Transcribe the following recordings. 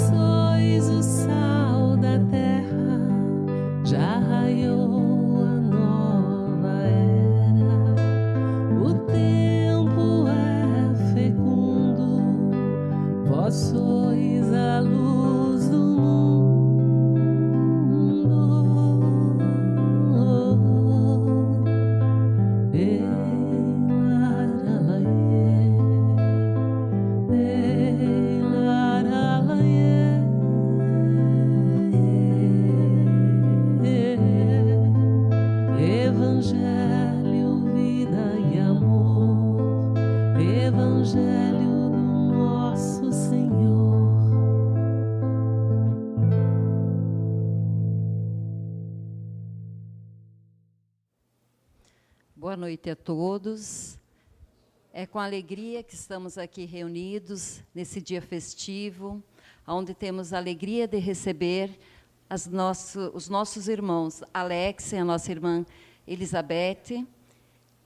sois o sal da terra, já raiou a nova era. O tempo é fecundo, vós sois a luz do Evangelho, vida e amor, Evangelho do nosso Senhor. Boa noite a todos. É com alegria que estamos aqui reunidos nesse dia festivo, onde temos a alegria de receber os nossos irmãos Alex e a nossa irmã Elizabeth,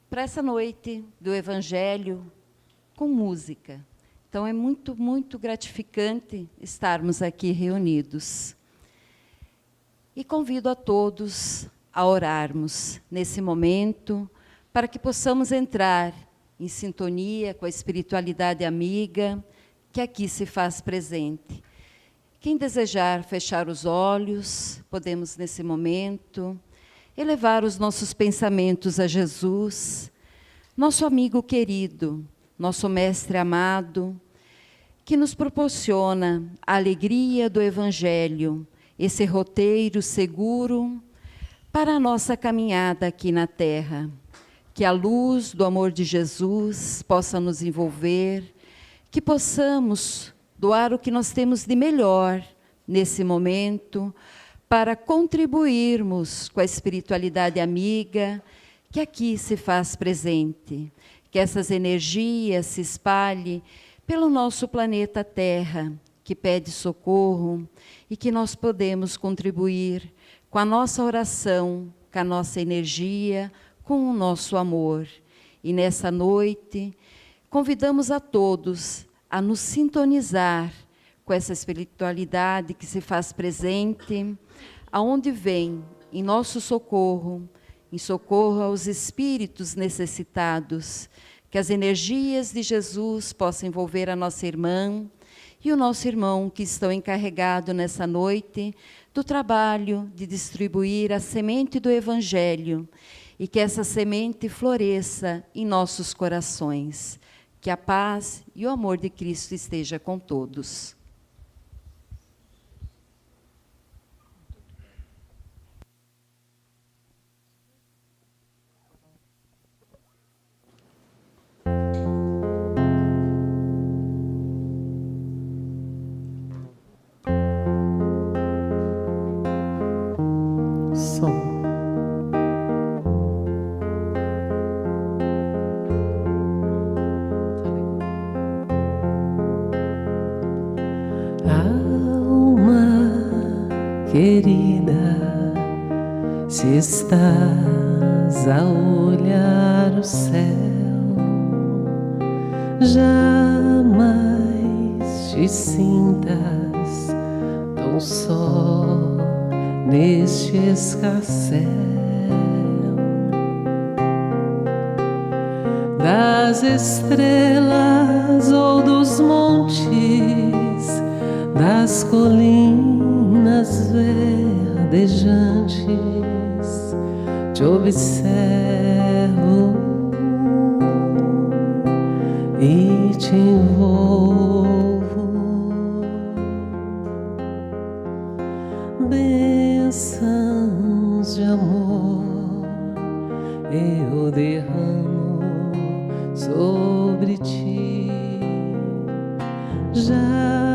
para essa noite do Evangelho com música. Então é muito, muito gratificante estarmos aqui reunidos. E convido a todos a orarmos nesse momento, para que possamos entrar em sintonia com a espiritualidade amiga que aqui se faz presente. Quem desejar fechar os olhos, podemos nesse momento elevar os nossos pensamentos a Jesus, nosso amigo querido, nosso mestre amado, que nos proporciona a alegria do Evangelho, esse roteiro seguro para a nossa caminhada aqui na Terra. Que a luz do amor de Jesus possa nos envolver, que possamos doar o que nós temos de melhor nesse momento, para contribuirmos com a espiritualidade amiga que aqui se faz presente. Que essas energias se espalhem pelo nosso planeta Terra, que pede socorro, e que nós podemos contribuir com a nossa oração, com a nossa energia, com o nosso amor. E nessa noite, convidamos a todos a nos sintonizar com essa espiritualidade que se faz presente, aonde vem em nosso socorro, em socorro aos espíritos necessitados, que as energias de Jesus possam envolver a nossa irmã e o nosso irmão que estão encarregados nessa noite do trabalho de distribuir a semente do Evangelho, e que essa semente floresça em nossos corações. Que a paz e o amor de Cristo esteja com todos. Querida, se estás a olhar o céu, jamais te sintas tão só neste escarcéu. Das estrelas ou dos montes, das colinas verdejantes, te observo e te envolvo. Bênçãos de amor eu derramo sobre ti. Jamais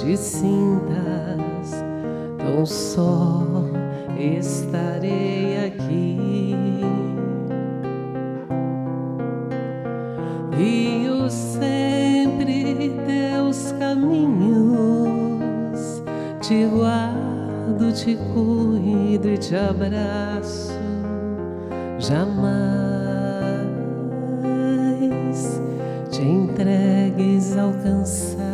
te sintas tão só, estarei aqui. Guio sempre teus caminhos, te guardo, te cuido e te abraço. Jamais te entregues ao cansaço.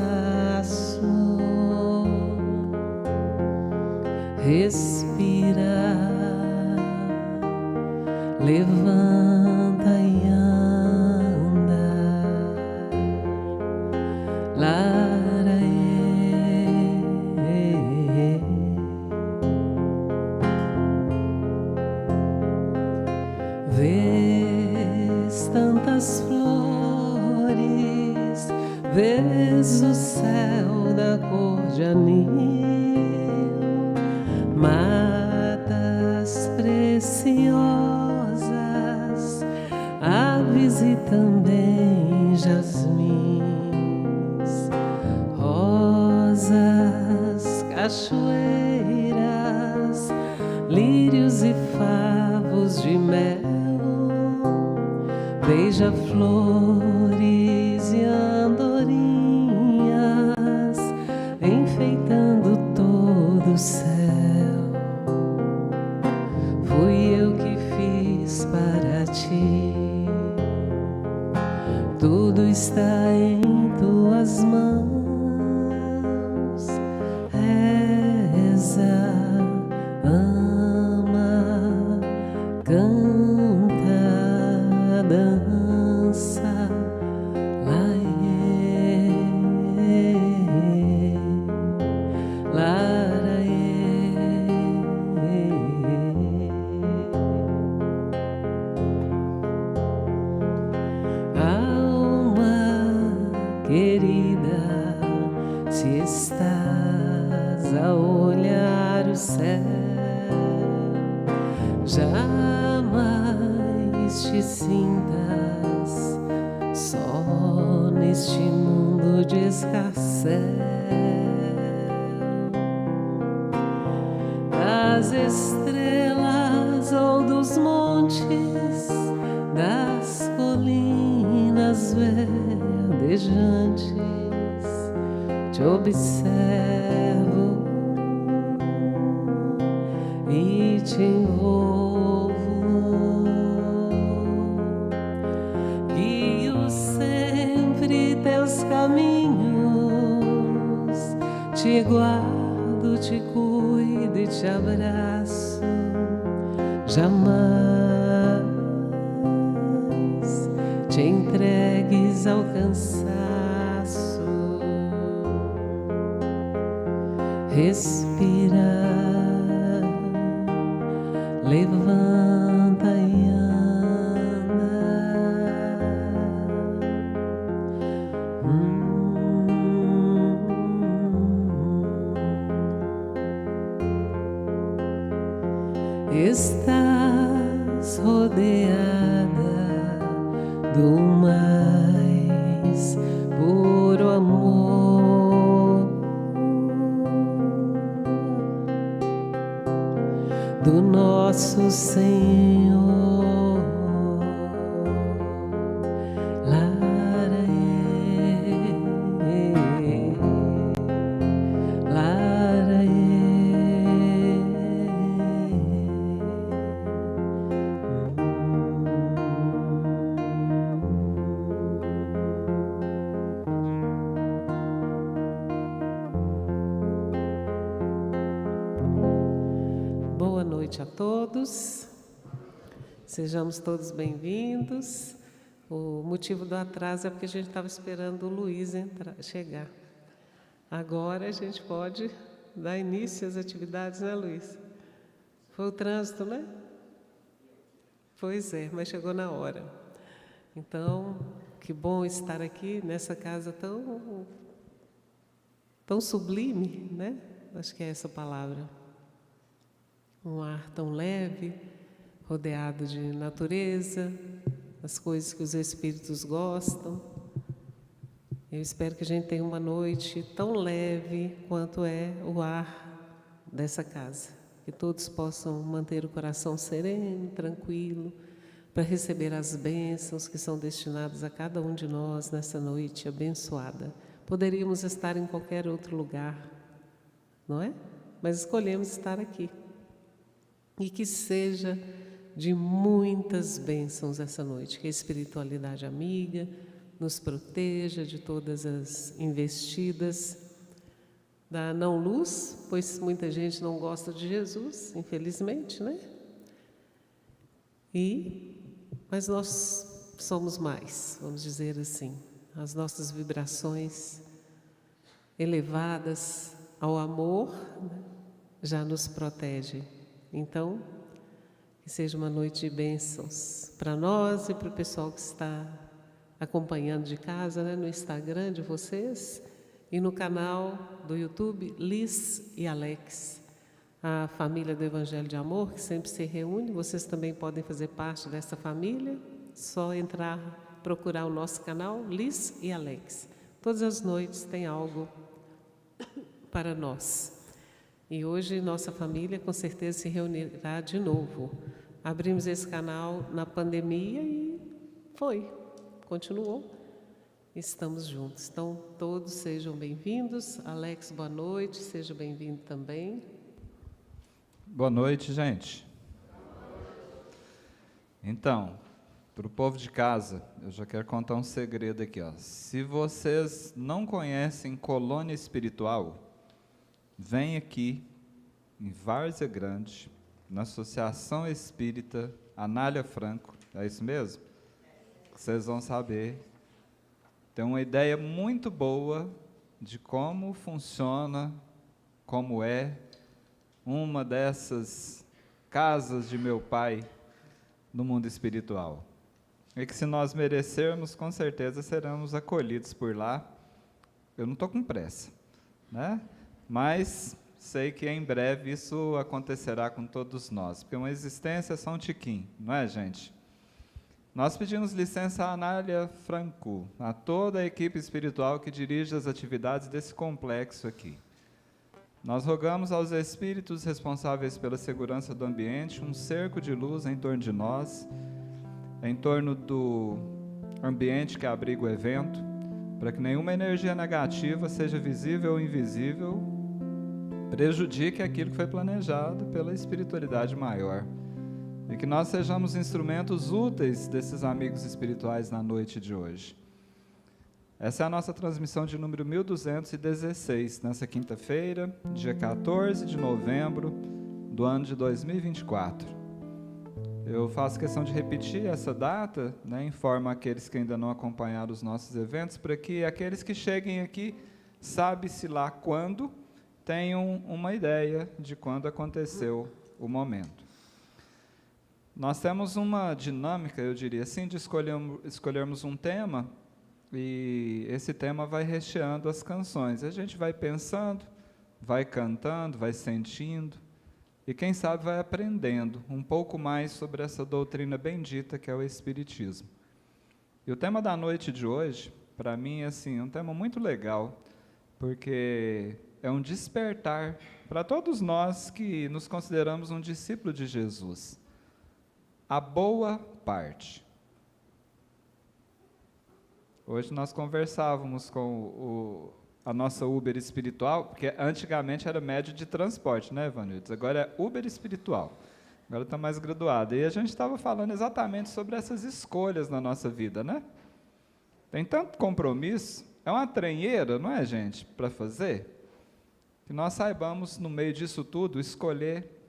respira, levanta e anda, vês tantas flores, vês o céu da cor de anil, matas preciosas, aves e também jasmins, rosas, cachoeiras, lírios e favos de mel, beija-flores e andorinhas, enfeitando todo o céu. Fui eu que fiz para ti, tudo está em tuas mãos. Reza, ama, canta, dança, laie, alma querida, se estás a olhar o céu, jamais te sintas só neste mundo de escarcéu. Das estrelas ou dos montes, das colinas verdejantes, te observo e te envolvo. Guio sempre teus caminhos, te guardo, te cuido e te abraço. Jamais te entregues ao cansaço. Respira, levanta e anda. Estás rodeada do mais puro amor, do nosso Senhor. Boa noite a todos, sejamos todos bem-vindos. O motivo do atraso é porque a gente estava esperando o Luiz chegar. Agora a gente pode dar início às atividades, né, Luiz? Foi o trânsito, né? Pois é, mas chegou na hora. Então, que bom estar aqui nessa casa tão sublime, né? Acho que é essa palavra. Um ar tão leve, rodeado de natureza, as coisas que os espíritos gostam. Eu espero que a gente tenha uma noite tão leve quanto é o ar dessa casa. Que todos possam manter o coração sereno, tranquilo, para receber as bênçãos que são destinadas a cada um de nós nessa noite abençoada. Poderíamos estar em qualquer outro lugar, não é? Mas escolhemos estar aqui. E que seja de muitas bênçãos essa noite, que a espiritualidade amiga nos proteja de todas as investidas da não-luz, pois muita gente não gosta de Jesus, infelizmente, né? Mas nós somos mais, vamos dizer assim. As nossas vibrações elevadas ao amor, né, já nos protegem. Então, que seja uma noite de bênçãos para nós e para o pessoal que está acompanhando de casa, né, no Instagram de vocês e no canal do YouTube Liz e Alex, a família do Evangelho de Amor, que sempre se reúne. Vocês também podem fazer parte dessa família, só entrar, procurar o nosso canal Liz e Alex. Todas as noites tem algo para nós. E hoje nossa família com certeza se reunirá de novo. Abrimos esse canal na pandemia e continuou. Estamos juntos. Então, todos sejam bem-vindos. Alex, boa noite, seja bem-vindo também. Boa noite, gente. Então, para o povo de casa, eu já quero contar um segredo aqui, ó. Se vocês não conhecem Colônia Espiritual, vem aqui em Várzea Grande, na Associação Espírita Anália Franco, é isso mesmo? Vocês vão saber. Tem uma ideia muito boa de como funciona, como é uma dessas casas de meu pai no mundo espiritual. E que se nós merecermos, com certeza seremos acolhidos por lá. Eu não estou com pressa, né? Mas sei que em breve isso acontecerá com todos nós, porque uma existência é só um tiquinho, não é, gente? Nós pedimos licença à Anália Franco, a toda a equipe espiritual que dirige as atividades desse complexo aqui. Nós rogamos aos espíritos responsáveis pela segurança do ambiente um cerco de luz em torno de nós, em torno do ambiente que abriga o evento, para que nenhuma energia negativa, seja visível ou invisível, prejudique aquilo que foi planejado pela espiritualidade maior. E que nós sejamos instrumentos úteis desses amigos espirituais na noite de hoje. Essa é a nossa transmissão de número 1216, nessa quinta-feira, dia 14 de novembro do ano de 2024. Eu faço questão de repetir essa data, né, informo aqueles que ainda não acompanharam os nossos eventos, para que aqueles que cheguem aqui, sabe-se lá quando, tenham uma ideia de quando aconteceu o momento. Nós temos uma dinâmica, eu diria assim, de escolhermos um tema, e esse tema vai recheando as canções. A gente vai pensando, vai cantando, vai sentindo, e quem sabe vai aprendendo um pouco mais sobre essa doutrina bendita que é o Espiritismo. E o tema da noite de hoje, para mim, é assim, um tema muito legal, porque é um despertar para todos nós que nos consideramos um discípulo de Jesus. A boa parte. Hoje nós conversávamos com a nossa Uber espiritual, porque antigamente era médio de transporte, né, Evanildes? Agora é Uber espiritual. Agora está mais graduado. E a gente estava falando exatamente sobre essas escolhas na nossa vida, né? Tem tanto compromisso, é uma trenheira, não é, gente, para fazer? Que nós saibamos, no meio disso tudo, escolher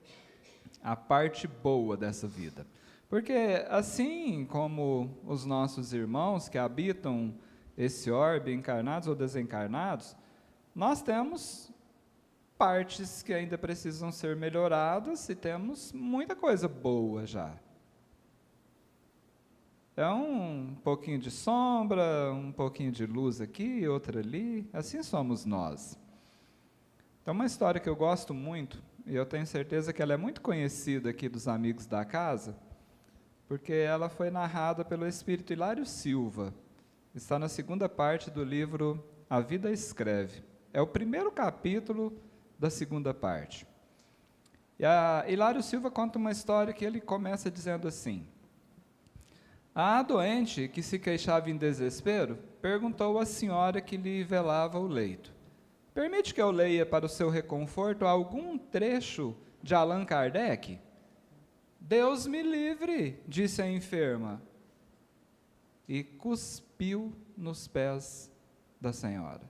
a parte boa dessa vida. Porque, assim como os nossos irmãos que habitam esse orbe, encarnados ou desencarnados, nós temos partes que ainda precisam ser melhoradas e temos muita coisa boa já. É um pouquinho de sombra, um pouquinho de luz aqui, outra ali, assim somos nós. Então, uma história que eu gosto muito, e eu tenho certeza que ela é muito conhecida aqui dos amigos da casa, porque ela foi narrada pelo espírito Hilário Silva. Está na segunda parte do livro A Vida Escreve. É o primeiro capítulo da segunda parte. E Hilário Silva conta uma história que ele começa dizendo assim: a doente, que se queixava em desespero, perguntou à senhora que lhe velava o leito: permite que eu leia para o seu reconforto algum trecho de Allan Kardec? Deus me livre, disse a enferma, e cuspiu nos pés da senhora.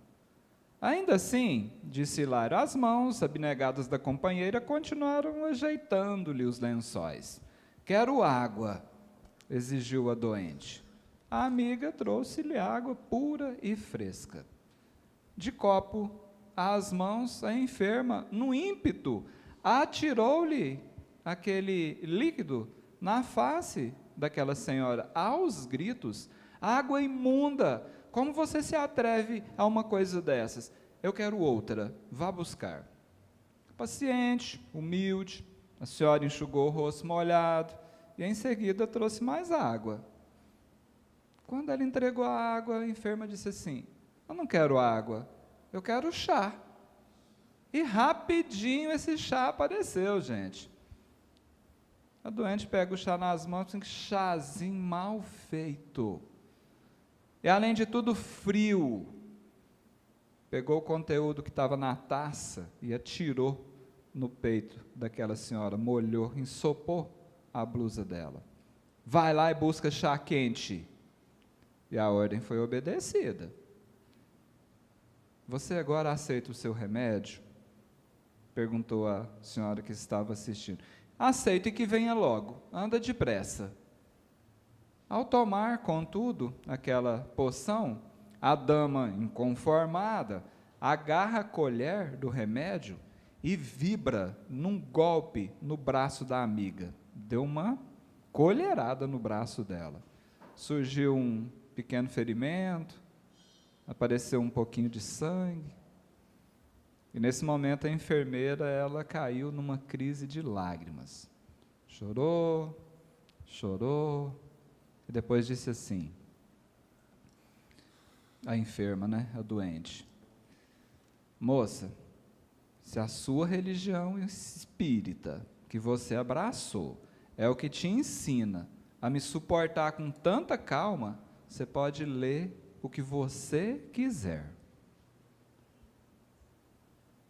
Ainda assim, disse Hilário, as mãos abnegadas da companheira continuaram ajeitando-lhe os lençóis. Quero água, exigiu a doente. A amiga trouxe-lhe água pura e fresca. De copo às mãos, a enferma, no ímpeto, atirou-lhe aquele líquido na face daquela senhora, aos gritos: água imunda! Como você se atreve a uma coisa dessas? Eu quero outra, vá buscar. Paciente, humilde, a senhora enxugou o rosto molhado e em seguida trouxe mais água. Quando ela entregou a água, a enferma disse assim: eu não quero água, eu quero chá. E rapidinho esse chá apareceu, gente. A doente pega o chá nas mãos, assim, que chazinho mal feito. E além de tudo, frio. Pegou o conteúdo que estava na taça e atirou no peito daquela senhora, molhou, ensopou a blusa dela. Vai lá e busca chá quente. E a ordem foi obedecida. Você agora aceita o seu remédio? Perguntou a senhora que estava assistindo. Aceito e que venha logo, anda depressa. Ao tomar, contudo, aquela poção, a dama, inconformada, agarra a colher do remédio e vibra num golpe no braço da amiga. Deu uma colherada no braço dela. Surgiu um pequeno ferimento, apareceu um pouquinho de sangue. E nesse momento a enfermeira, ela caiu numa crise de lágrimas. Chorou, chorou, e depois disse assim, a enferma, né, a doente: moça, se a sua religião espírita, que você abraçou, é o que te ensina a me suportar com tanta calma, você pode ler o que você quiser.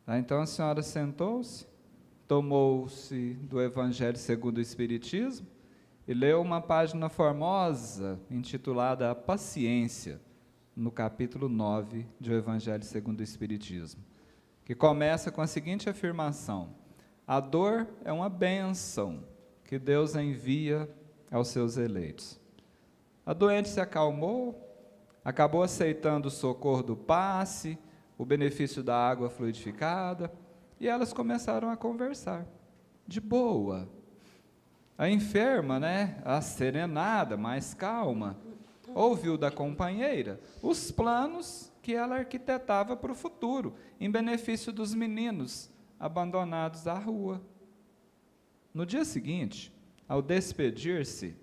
Então a senhora sentou-se, tomou-se do Evangelho segundo o Espiritismo e leu uma página formosa intitulada A Paciência, no capítulo 9 do Evangelho segundo o Espiritismo, que começa com a seguinte afirmação: a dor é uma bênção que Deus envia aos seus eleitos. A doente se acalmou, acabou aceitando o socorro do passe, o benefício da água fluidificada, e elas começaram a conversar, de boa. A enferma, né, a serenada, mais calma, ouviu da companheira os planos que ela arquitetava para o futuro, em benefício dos meninos abandonados à rua. No dia seguinte, ao despedir-se,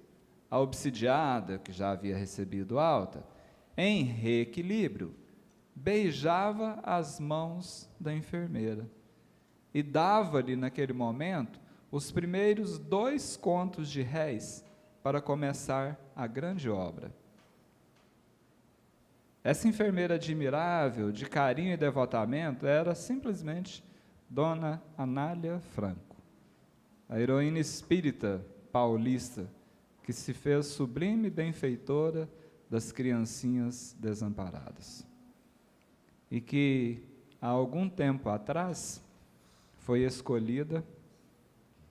a obsidiada, que já havia recebido alta, em reequilíbrio, beijava as mãos da enfermeira e dava-lhe, naquele momento, os primeiros 2 contos de réis para começar a grande obra. Essa enfermeira admirável, de carinho e devotamento, era simplesmente Dona Anália Franco, a heroína espírita paulista que se fez sublime benfeitora das criancinhas desamparadas. E que, há algum tempo atrás, foi escolhida,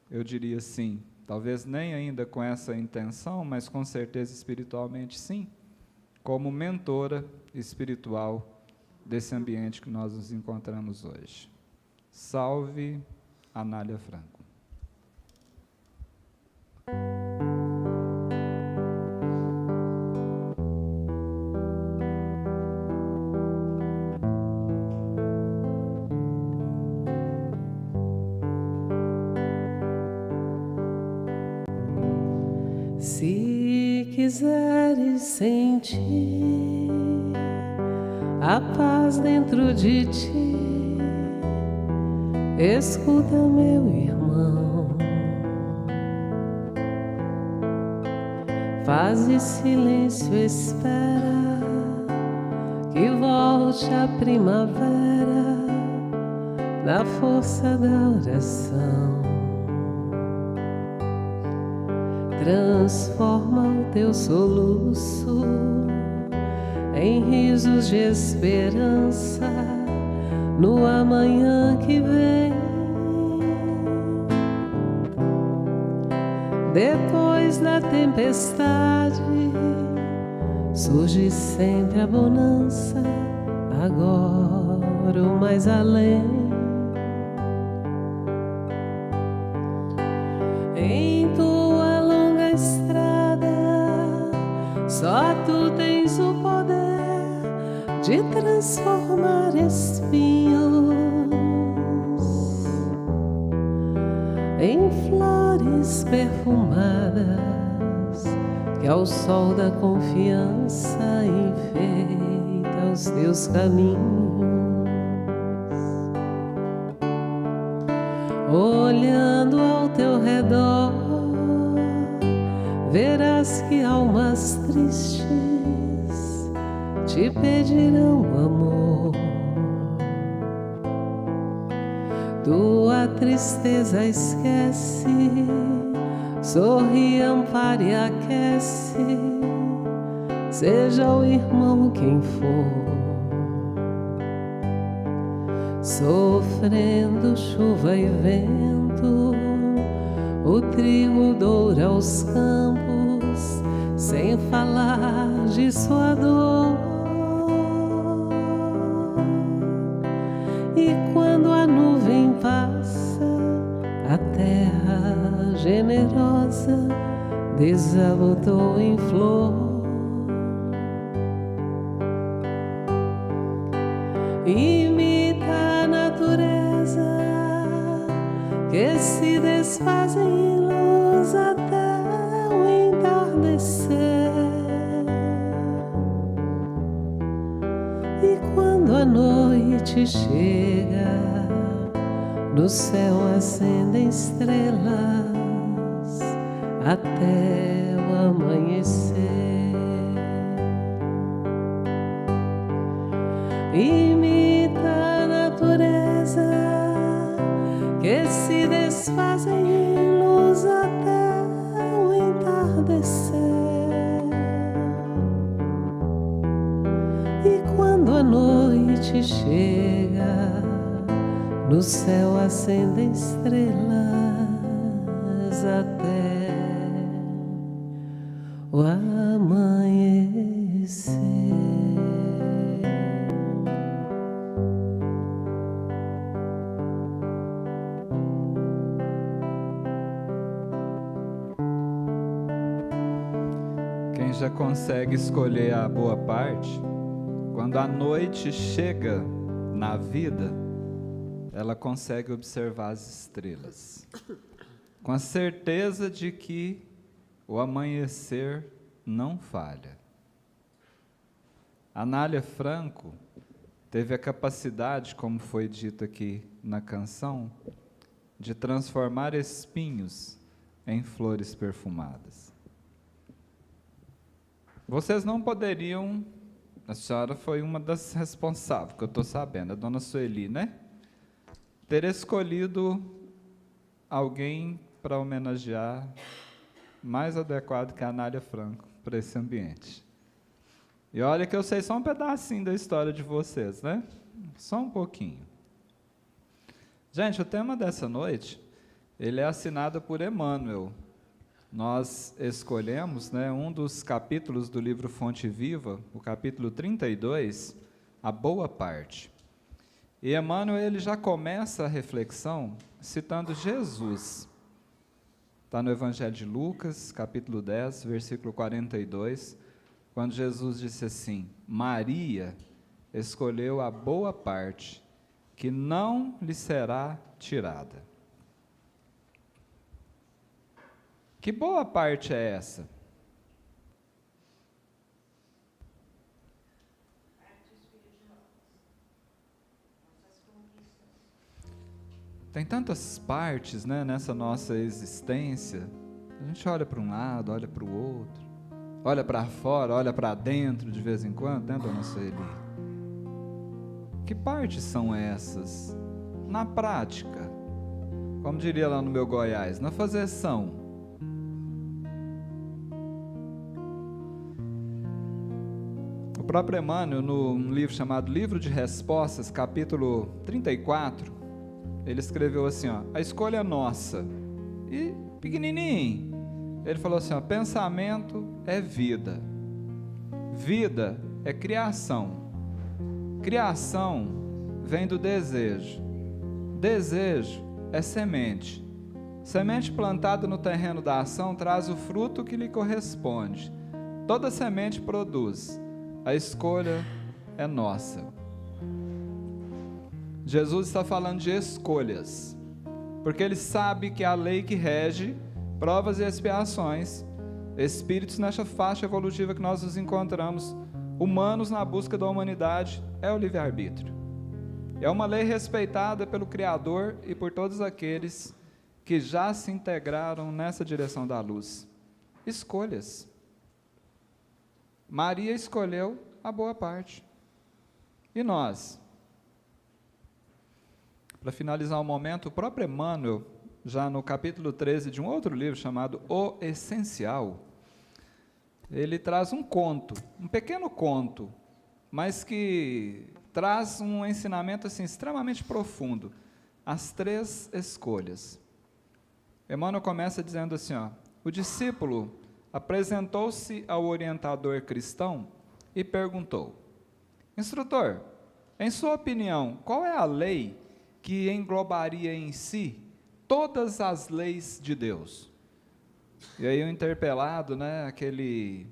eu diria assim, talvez nem ainda com essa intenção, mas com certeza espiritualmente sim, como mentora espiritual desse ambiente que nós nos encontramos hoje. Salve Anália Franco. Se quiseres sentir a paz dentro de ti, escuta, meu irmão, faze silêncio, espera que volte a primavera na força da oração. Transforma o teu soluço em risos de esperança no amanhã que vem. Depois da tempestade surge sempre a bonança, agora o mais além. Em tua longa estrada só tu tens o poder de transformar espinhos em flores perfumadas que ao sol da confiança enfeita os teus caminhos. Olhando ao teu redor, verás que almas tristes te pedirão amor. Tua tristeza esquece, sorri, ampare e aquece, seja o irmão quem for. Sofrendo chuva e vento, o trigo doura os campos, sem falar de sua dor. E quando a nuvem passa, a terra generosa desabotou em flor. Imita a natureza que se desfaz em luz até o entardecer. E quando a noite chega, no céu acendem estrelas até o amanhecer. Imita a natureza que se desfazem em luz até o entardecer. E quando a noite chega, no céu acendem estrelas até o amanhecer. Quem já consegue escolher a boa parte, quando a noite chega na vida, ela consegue observar as estrelas, com a certeza de que o amanhecer não falha. Anália Franco teve a capacidade, como foi dito aqui na canção, de transformar espinhos em flores perfumadas. Vocês não poderiam, a senhora foi uma das responsáveis, que eu estou sabendo, a dona Sueli, né? Ter escolhido alguém para homenagear mais adequado que a Anália Franco para esse ambiente. E olha que eu sei só um pedacinho da história de vocês, né? Só um pouquinho. Gente, o tema dessa noite, ele é assinado por Emmanuel. Nós escolhemos, né, um dos capítulos do livro Fonte Viva, o capítulo 32, a boa parte. E Emmanuel, ele já começa a reflexão citando Jesus. Está no Evangelho de Lucas, capítulo 10, versículo 42, quando Jesus disse assim: Maria escolheu a boa parte, que não lhe será tirada. Que boa parte é essa? Tem tantas partes, né, nessa nossa existência. A gente olha para um lado, olha para o outro, olha para fora, olha para dentro de vez em quando, né, dona Sueli? Que partes são essas? Na prática, como diria lá no meu Goiás, na fazeção. O próprio Emmanuel, num livro chamado Livro de Respostas, capítulo 34, ele escreveu assim, ó, a escolha é nossa. E pequenininho, ele falou assim, ó, pensamento é vida. Vida é criação. Criação vem do desejo. Desejo é semente. Semente plantada no terreno da ação traz o fruto que lhe corresponde. Toda semente produz. A escolha é nossa. Jesus está falando de escolhas, porque Ele sabe que a lei que rege provas e expiações, espíritos nessa faixa evolutiva que nós nos encontramos, humanos na busca da humanidade, é o livre-arbítrio. É uma lei respeitada pelo Criador e por todos aqueles que já se integraram nessa direção da luz. Escolhas. Maria escolheu a boa parte. E nós? Para finalizar o momento, o próprio Emmanuel, já no capítulo 13 de um outro livro chamado O Essencial, ele traz um conto, um pequeno conto, mas que traz um ensinamento assim, extremamente profundo. As 3 escolhas. Emmanuel começa dizendo assim, ó, o discípulo apresentou-se ao orientador cristão e perguntou, instrutor, em sua opinião, qual é a lei que englobaria em si todas as leis de Deus? E aí o interpelado, né, aquele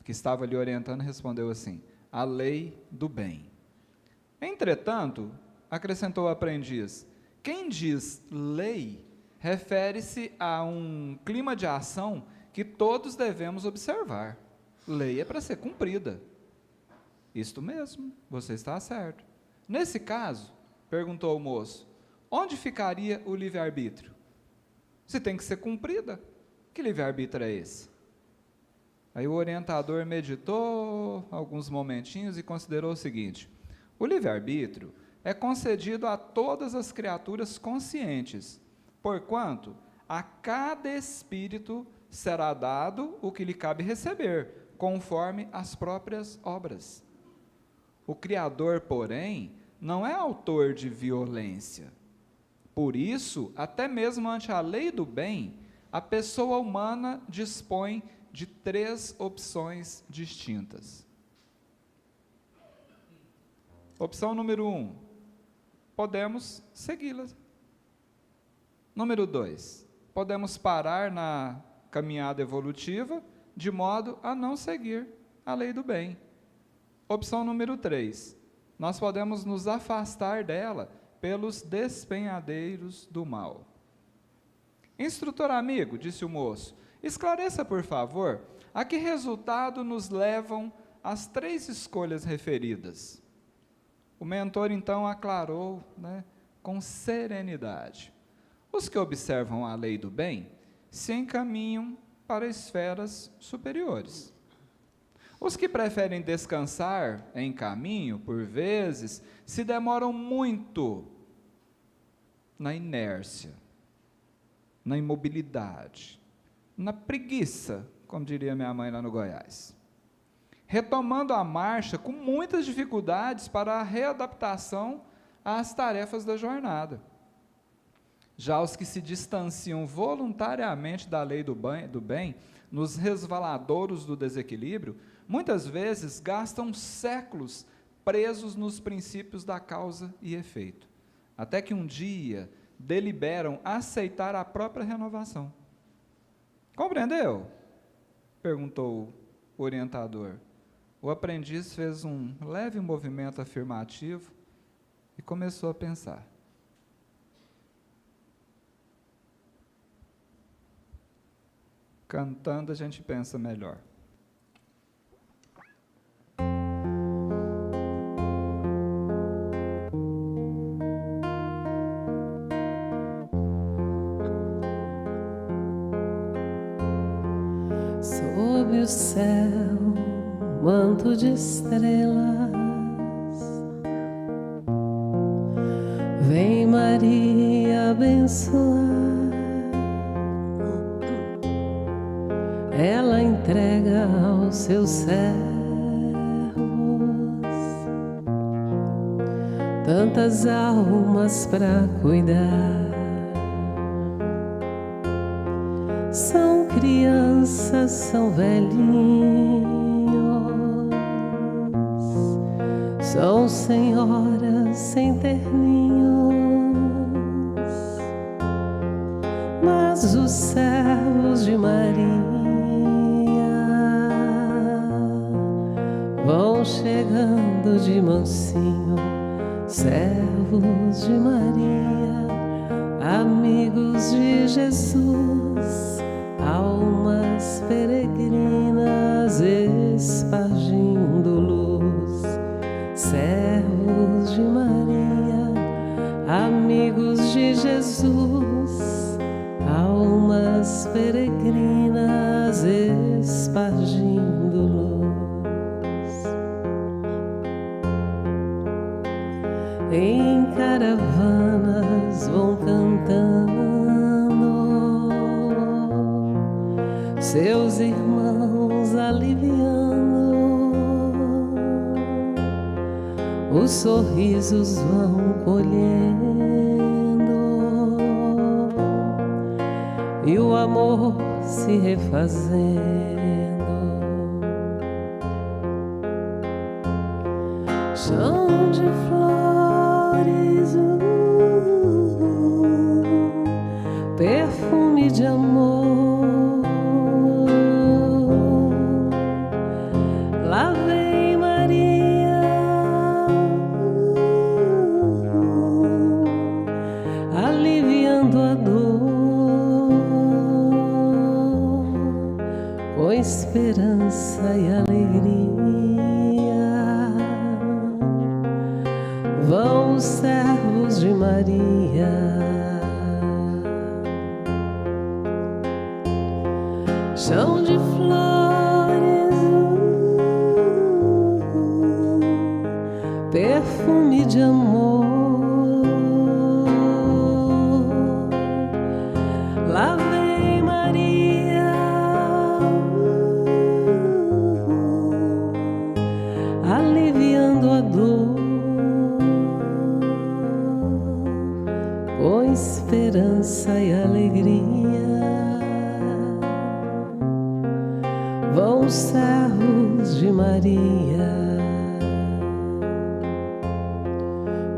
que estava ali orientando, respondeu assim, a lei do bem. Entretanto, acrescentou o aprendiz, quem diz lei refere-se a um clima de ação que todos devemos observar. Lei é para ser cumprida. Isto mesmo, você está certo. Nesse caso, perguntou o moço, onde ficaria o livre-arbítrio? Se tem que ser cumprida, que livre-arbítrio é esse? Aí o orientador meditou alguns momentinhos e considerou o seguinte, o livre-arbítrio é concedido a todas as criaturas conscientes, porquanto a cada espírito será dado o que lhe cabe receber, conforme as próprias obras. O Criador, porém, não é autor de violência. Por isso, até mesmo ante a lei do bem, a pessoa humana dispõe de 3 opções distintas. Opção número 1, podemos segui-las. Número 2, podemos parar na caminhada evolutiva de modo a não seguir a lei do bem. Opção número 3, nós podemos nos afastar dela pelos despenhadeiros do mal. Instrutor amigo, disse o moço, esclareça por favor, a que resultado nos levam as 3 escolhas referidas? O mentor então aclarou, com serenidade. Os que observam a lei do bem se encaminham para esferas superiores. Os que preferem descansar em caminho, por vezes, se demoram muito na inércia, na imobilidade, na preguiça, como diria minha mãe lá no Goiás. Retomando a marcha com muitas dificuldades para a readaptação às tarefas da jornada. Já os que se distanciam voluntariamente da lei do bem, nos resvaladouros do desequilíbrio, muitas vezes gastam séculos presos nos princípios da causa e efeito, até que um dia deliberam aceitar a própria renovação. Compreendeu? Perguntou o orientador. O aprendiz fez um leve movimento afirmativo e começou a pensar. Cantando a gente pensa melhor. Sob o céu, manto de estrelas, vem Maria abençoar. Ela entrega ao seu servo tantas almas para cuidar. São crianças, são velhinhos, são senhoras sem terninhos, mas os servos de Maria vão chegando de mansinho. Servos de Maria, amigos de Jesus, almas peregrinas espargindo luz. Servos de Maria, amigos de Jesus, almas peregrinas espargindo luz. Em caravanas vão cantando, seus irmãos aliviando, os sorrisos vão colhendo e o amor se refazendo. Chão de flores, perfume de amor. Lá vem Maria, aliviando a dor, com esperança e alegria. Vão os servos de Maria, chão de flores, perfume de amor. Lá vem Maria, aliviando a dor, com esperança e alegria. Vão os servos de Maria,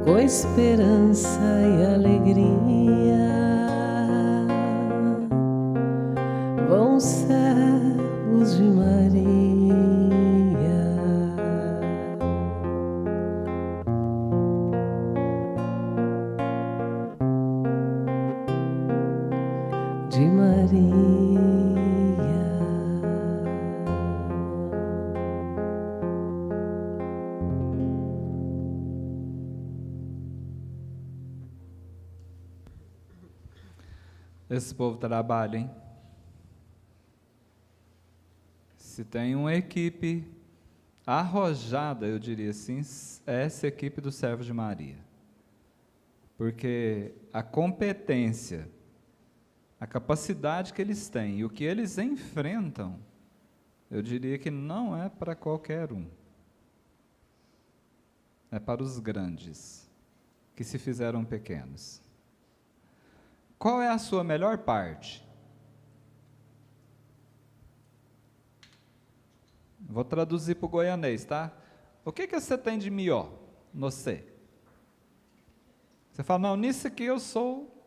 com esperança e alegria. Vão os servos de Maria. De Maria. Esse povo trabalha, hein? Se tem uma equipe arrojada, eu diria assim, é essa equipe do Servo de Maria. Porque a competência, a capacidade que eles têm e o que eles enfrentam, eu diria que não é para qualquer um. É para os grandes, que se fizeram pequenos. Qual é a sua melhor parte? Vou traduzir para o goianês, tá? O que você tem de melhor no você? Você fala, não, nisso aqui eu sou,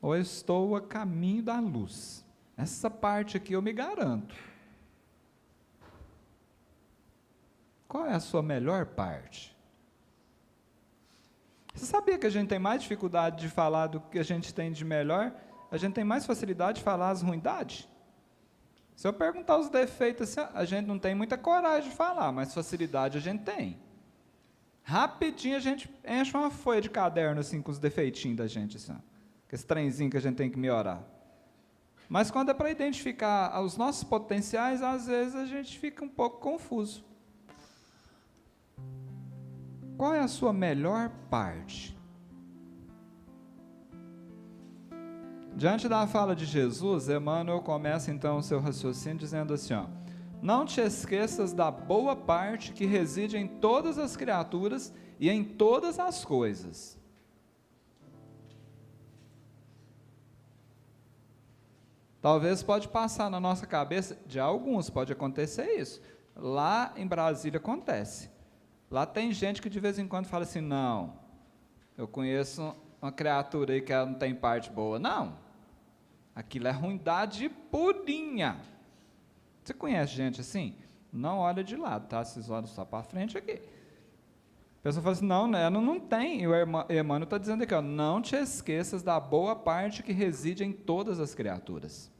ou eu estou a caminho da luz. Essa parte aqui eu me garanto. Qual é a sua melhor parte? Você sabia que a gente tem mais dificuldade de falar do que a gente tem de melhor? A gente tem mais facilidade de falar as ruindades? Se eu perguntar os defeitos, assim, a gente não tem muita coragem de falar, mas facilidade a gente tem. Rapidinho a gente enche uma folha de caderno assim, com os defeitinhos da gente, assim, com esse trenzinho que a gente tem que melhorar. Mas quando é para identificar os nossos potenciais, às vezes a gente fica um pouco confuso. Qual é a sua melhor parte? Diante da fala de Jesus, Emmanuel começa então o seu raciocínio dizendo assim, ó, não te esqueças da boa parte que reside em todas as criaturas e em todas as coisas. Talvez pode passar na nossa cabeça, de alguns pode acontecer isso. Lá em Brasília acontece. Lá tem gente que de vez em quando fala assim, não, eu conheço uma criatura aí que ela não tem parte boa. Não, aquilo é ruindade purinha. Você conhece gente assim? Não olha de lado, tá? Vocês olham só para frente aqui. A pessoa fala assim, não, né, não tem. E o Emmanuel está dizendo aqui, ó, não te esqueças da boa parte que reside em todas as criaturas.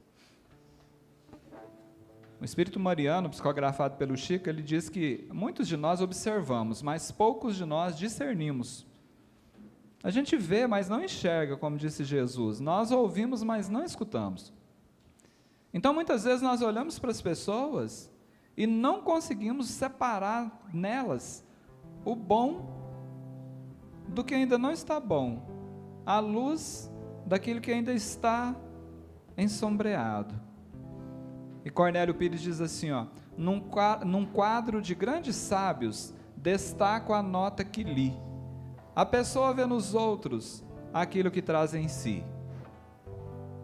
O Espírito Mariano, psicografado pelo Chico, ele diz que muitos de nós observamos, mas poucos de nós discernimos. A gente vê, mas não enxerga, como disse Jesus. Nós ouvimos, mas não escutamos. Então, muitas vezes, nós olhamos para as pessoas e não conseguimos separar nelas o bom do que ainda não está bom, a luz daquilo que ainda está ensombreado. E Cornélio Pires diz assim, ó, num quadro de grandes sábios, destaco a nota que li. A pessoa vê nos outros aquilo que traz em si.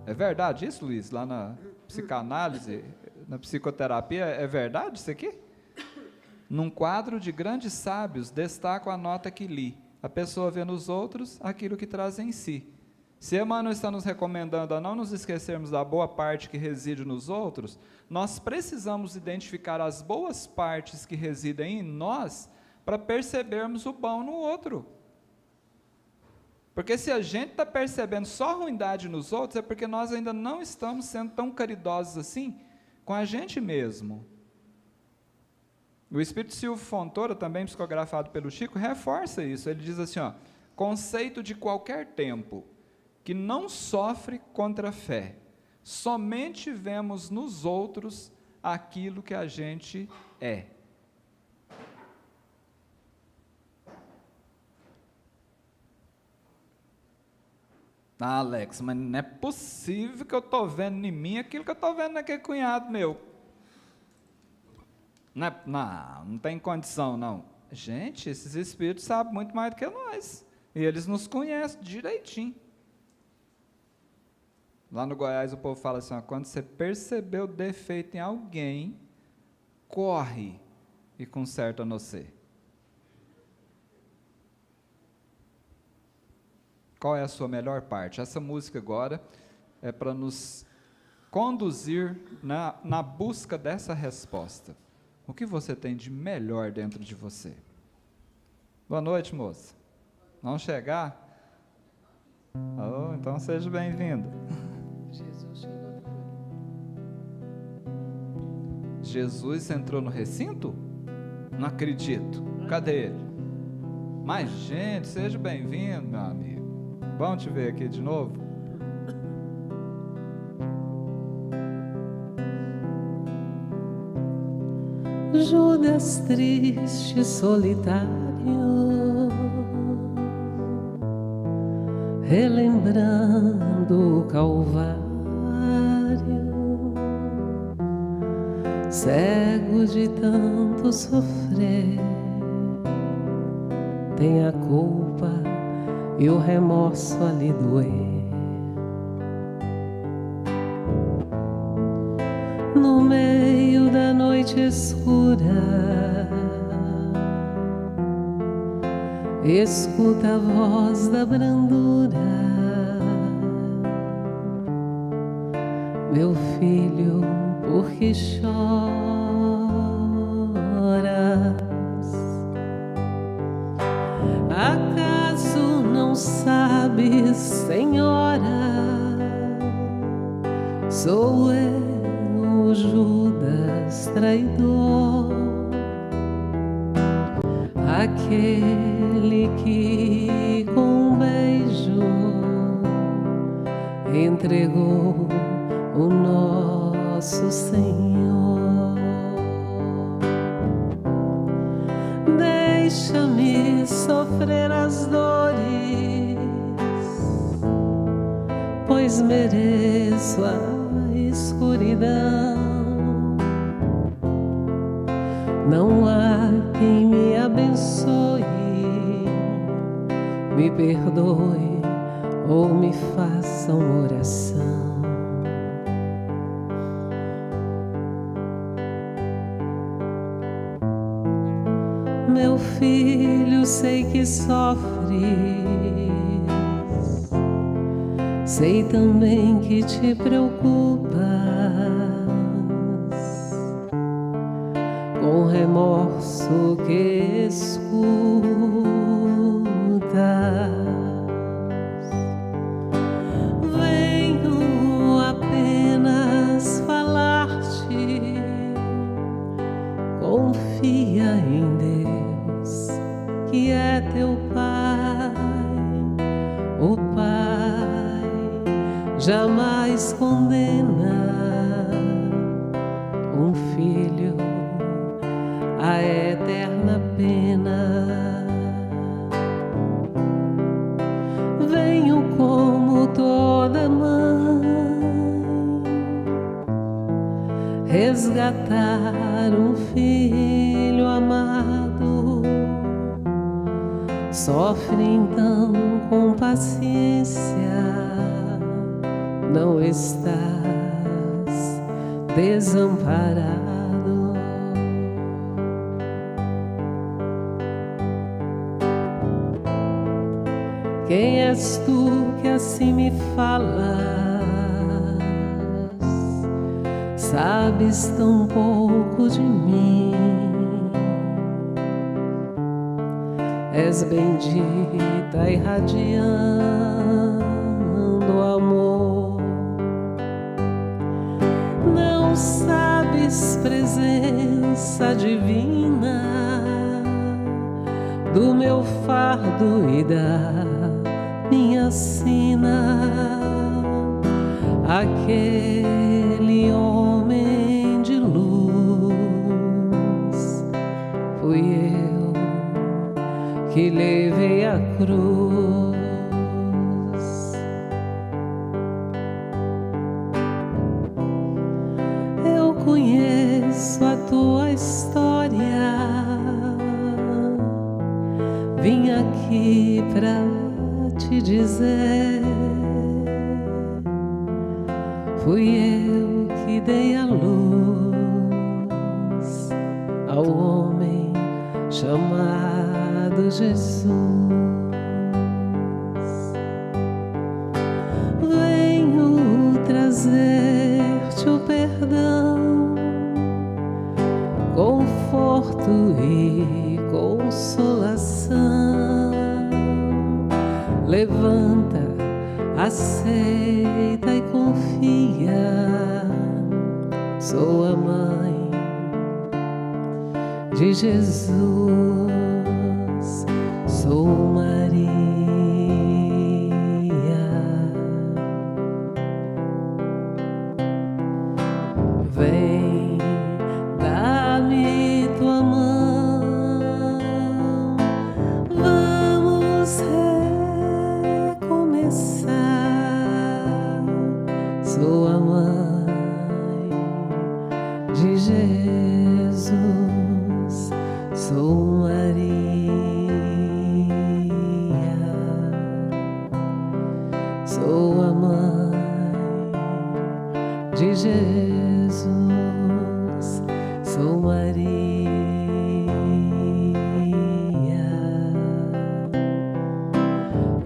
É verdade isso, Luiz? Lá na psicanálise, na psicoterapia, é verdade isso aqui? Num quadro de grandes sábios, destaco a nota que li. A pessoa vê nos outros aquilo que traz em si. Se Emmanuel está nos recomendando a não nos esquecermos da boa parte que reside nos outros, nós precisamos identificar as boas partes que residem em nós para percebermos o bom no outro. Porque se a gente está percebendo só ruindade nos outros, é porque nós ainda não estamos sendo tão caridosos assim com a gente mesmo. O Espírito Silvio Fontoura, também psicografado pelo Chico, reforça isso. Ele diz assim, ó, conceito de qualquer tempo que não sofre contra a fé, somente vemos nos outros aquilo que a gente é. Ah, Alex, mas não é possível que eu estou vendo em mim aquilo que eu estou vendo naquele cunhado meu. Não tem condição, não. Gente, esses espíritos sabem muito mais do que nós. E eles nos conhecem direitinho. Lá no Goiás o povo fala assim, ó, quando você percebeu o defeito em alguém, corre e conserta no você. Qual é a sua melhor parte? Essa música agora é para nos conduzir na busca dessa resposta. O que você tem de melhor dentro de você? Boa noite, moça. Vamos chegar? Oh, então seja bem-vindo. Jesus chegou. Jesus entrou no recinto? Não acredito. Cadê ele? Mas, gente, seja bem-vindo, meu amigo. Bom te ver aqui de novo. Judas triste, solitário, relembrando o Calvário, cego de tanto sofrer, tem a culpa e o remorso a lhe doer. No meio da noite escura, escuta a voz da brandura. Meu filho, por que choras? Acaso não sabes, Senhora, sou eu, o Judas traidor, aquele que com um beijo entregou o nosso Senhor. Deixa-me sofrer as dores, pois mereço a escuridão. Não há quem me abençoe me perdoe ou me faça uma oração. Meu filho, sei que sofres, sei também que te preocupas com remorso que escutas. Venho apenas falar-te, confia em Deus, que é teu Pai. O Pai jamais condena um filho à eterna pena. Venho como toda mãe resgatar um filho amado. Sofre então com paciência, não estás desamparado. Quem és tu que assim me falas? Sabes tão pouco de mim. És bendita, irradiando amor. Não sabes presença divina do meu fardo e da minha sina. Aquele homem de luz fui eu que levei a cruz. Eu conheço a tua história, vim aqui pra te dizer. Fui eu que dei a luz ao homem chamado Jesus. Venho trazer-te o perdão, conforto e consolação. Levanta, aceita e confia. Sou a mãe de Jesus, sou Maria. Vem, dá-me tua mão, vamos recomeçar. Sou a mãe de Jesus, sou Maria. Sou a mãe de Jesus, sou Maria.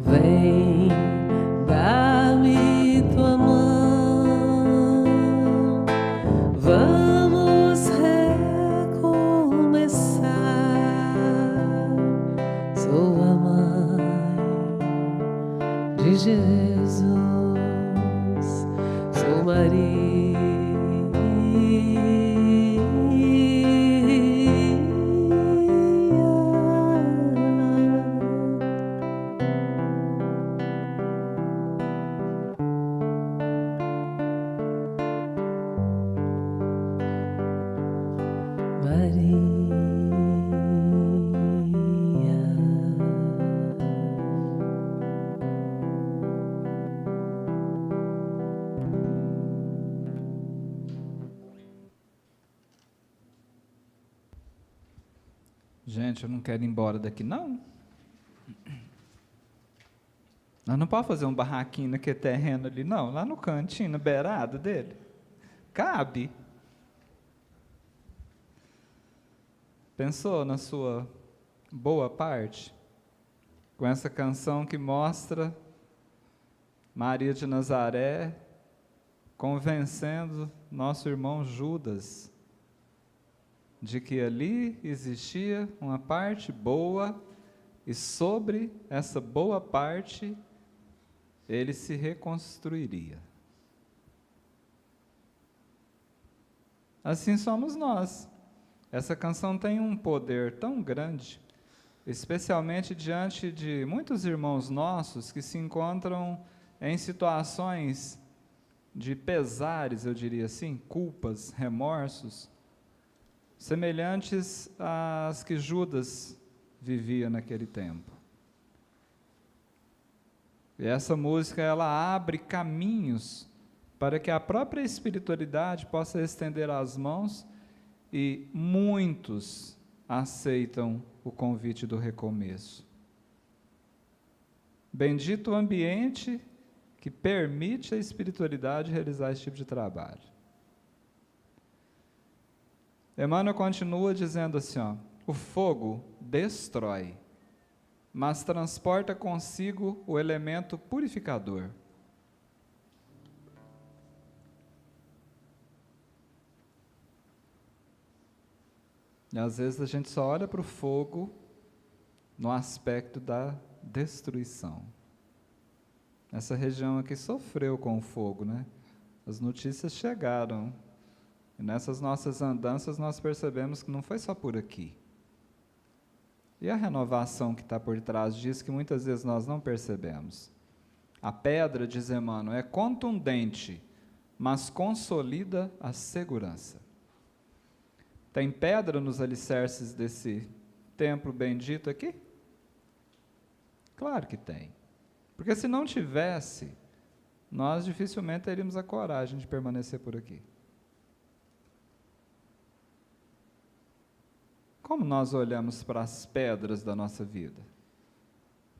Vem, dá-me tua mão, vamos recomeçar. Sou a mãe de Jesus, sou Maria. Gente, eu não quero ir embora daqui, não. Nós não podemos fazer um barraquinho naquele terreno ali, não, lá no cantinho, na beirada dele. Cabe. Pensou na sua boa parte? Com essa canção que mostra Maria de Nazaré convencendo nosso irmão Judas de que ali existia uma parte boa e sobre essa boa parte ele se reconstruiria. Assim somos nós. Essa canção tem um poder tão grande, especialmente diante de muitos irmãos nossos que se encontram em situações de pesares, eu diria assim, culpas, remorsos, semelhantes às que Judas vivia naquele tempo. E essa música, ela abre caminhos para que a própria espiritualidade possa estender as mãos, e muitos aceitam o convite do recomeço. Bendito o ambiente que permite a espiritualidade realizar esse tipo de trabalho. Emmanuel continua dizendo assim, ó, o fogo destrói, mas transporta consigo o elemento purificador. E às vezes a gente só olha para o fogo no aspecto da destruição. Essa região aqui sofreu com o fogo, né? As notícias chegaram. E nessas nossas andanças nós percebemos que não foi só por aqui. E a renovação que está por trás disso, que muitas vezes nós não percebemos. A pedra, diz Emmanuel, é contundente, mas consolida a segurança. Tem pedra nos alicerces desse templo bendito aqui? Claro que tem. Porque se não tivesse, nós dificilmente teríamos a coragem de permanecer por aqui. Como nós olhamos para as pedras da nossa vida?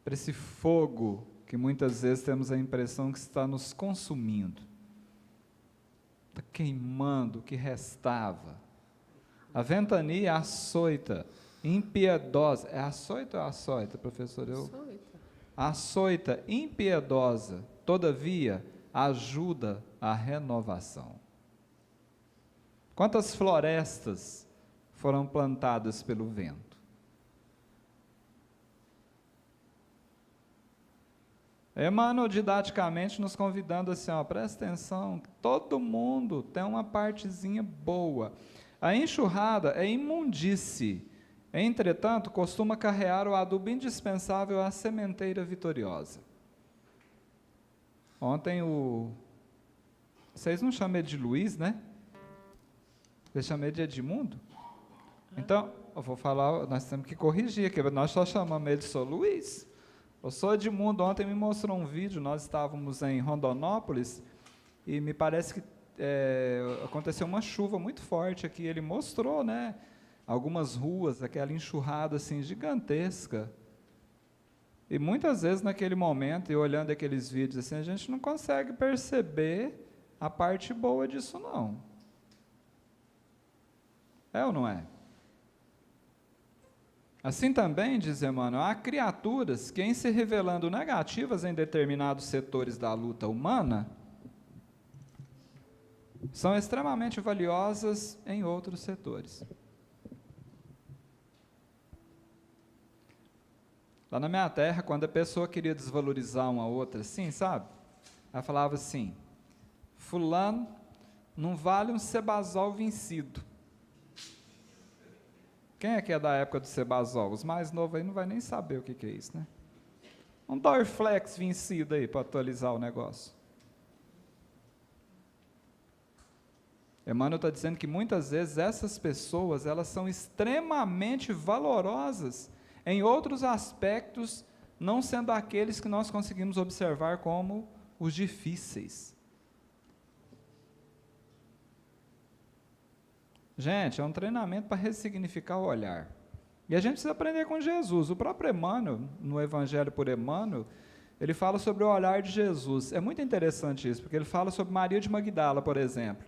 Para esse fogo que muitas vezes temos a impressão que está nos consumindo. Está queimando o que restava. A ventania açoita, impiedosa. É açoita ou açoita, professor? Açoita, impiedosa, todavia, ajuda a renovação. Quantas florestas foram plantadas pelo vento? Emmanuel didaticamente nos convidando assim, ó, presta atenção, todo mundo tem uma partezinha boa. A enxurrada é imundície, entretanto, costuma carrear o adubo indispensável à sementeira vitoriosa. Ontem vocês não chamam ele de Luiz, né? Vocês chamam ele de Edmundo? Então, eu vou falar, nós temos que corrigir aqui, nós só chamamos ele de Sou Luiz. Eu sou Edmundo, ontem me mostrou um vídeo, nós estávamos em Rondonópolis, e me parece que aconteceu uma chuva muito forte aqui, ele mostrou, né, algumas ruas, aquela enxurrada assim, gigantesca, e muitas vezes naquele momento, e olhando aqueles vídeos assim, a gente não consegue perceber a parte boa disso não. É ou não é? Assim também, diz Emmanuel, há criaturas que, em se revelando negativas em determinados setores da luta humana, são extremamente valiosas em outros setores. Lá na minha terra, quando a pessoa queria desvalorizar uma outra, assim, sabe? Ela falava assim, fulano não vale um Sebazol vencido. Quem é que é da época do Sebazol? Os mais novos aí não vai nem saber o que é isso, né? Um Dorflex vencido aí, para atualizar o negócio. Emmanuel está dizendo que muitas vezes essas pessoas, elas são extremamente valorosas em outros aspectos, não sendo aqueles que nós conseguimos observar como os difíceis. Gente, é um treinamento para ressignificar o olhar. E a gente precisa aprender com Jesus. O próprio Emmanuel, no Evangelho por Emmanuel, ele fala sobre o olhar de Jesus. É muito interessante isso, porque ele fala sobre Maria de Magdala, por exemplo.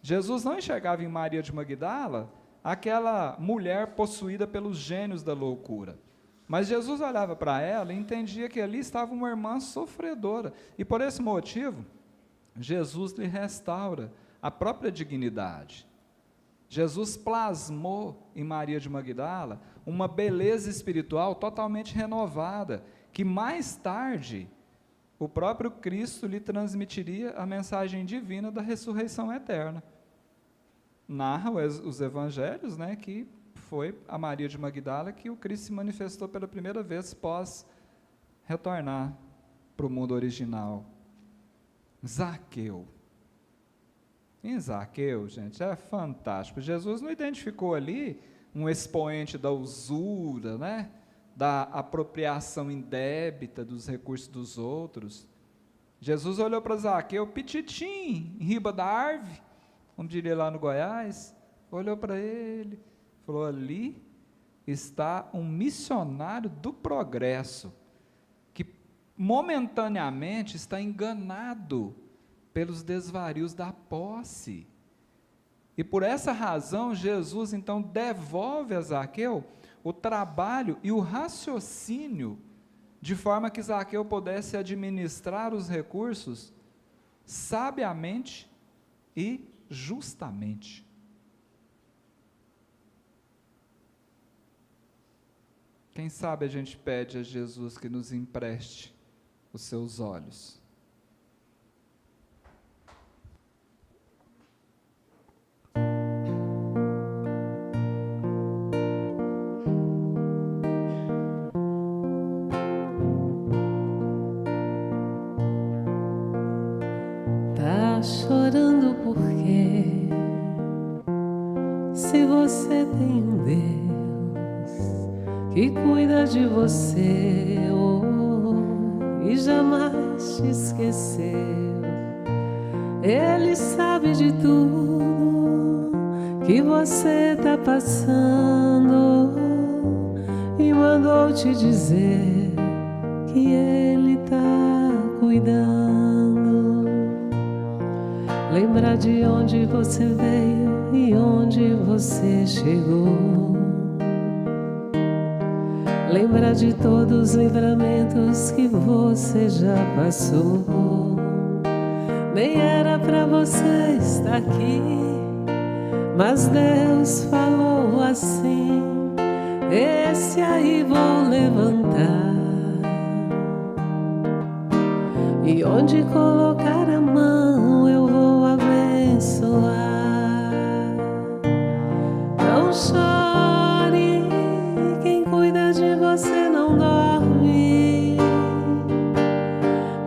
Jesus não enxergava em Maria de Magdala aquela mulher possuída pelos gênios da loucura. Mas Jesus olhava para ela e entendia que ali estava uma irmã sofredora. E por esse motivo, Jesus lhe restaura a própria dignidade. Jesus plasmou em Maria de Magdala uma beleza espiritual totalmente renovada, que mais tarde o próprio Cristo lhe transmitiria a mensagem divina da ressurreição eterna. Narra os evangelhos, né, que foi a Maria de Magdala que o Cristo se manifestou pela primeira vez pós retornar para o mundo original. Zaqueu. Em Zaqueu, gente, é fantástico. Jesus não identificou ali um expoente da usura, né, da apropriação indébita dos recursos dos outros. Jesus olhou para Zaqueu, pititim, em riba da árvore, como diria lá no Goiás, olhou para ele, falou: ali está um missionário do progresso, que momentaneamente está enganado pelos desvarios da posse. E por essa razão, Jesus então devolve a Zaqueu o trabalho e o raciocínio, de forma que Zaqueu pudesse administrar os recursos sabiamente e justamente. Quem sabe a gente pede a Jesus que nos empreste os seus olhos. Tá chorando por quê? Se você tem um Deus que cuida de você, e jamais te esqueceu. Ele sabe de tudo que você tá passando e mandou te dizer que Ele tá cuidando. Lembra de onde você veio e onde você chegou. Lembra de todos os livramentos que você já passou. Nem era pra você estar aqui, mas Deus falou assim: esse aí vou levantar, e onde colocar a mão eu vou abençoar. Não chore, quem cuida de você não dorme.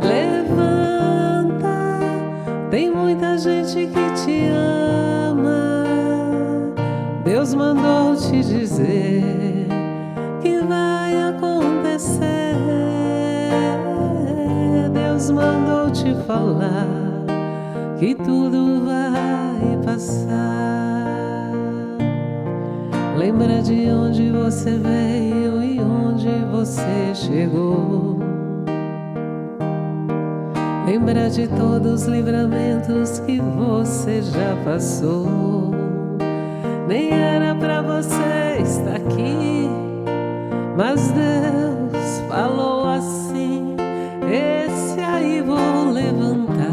Levanta, tem muita gente que te ama. Deus mandou te dizer que vai acontecer. Deus mandou te falar que tudo vai passar. Lembra de onde você veio e onde você chegou. Lembra de todos os livramentos que você já passou. Nem era pra você estar aqui, mas Deus falou assim: esse aí vou levantar,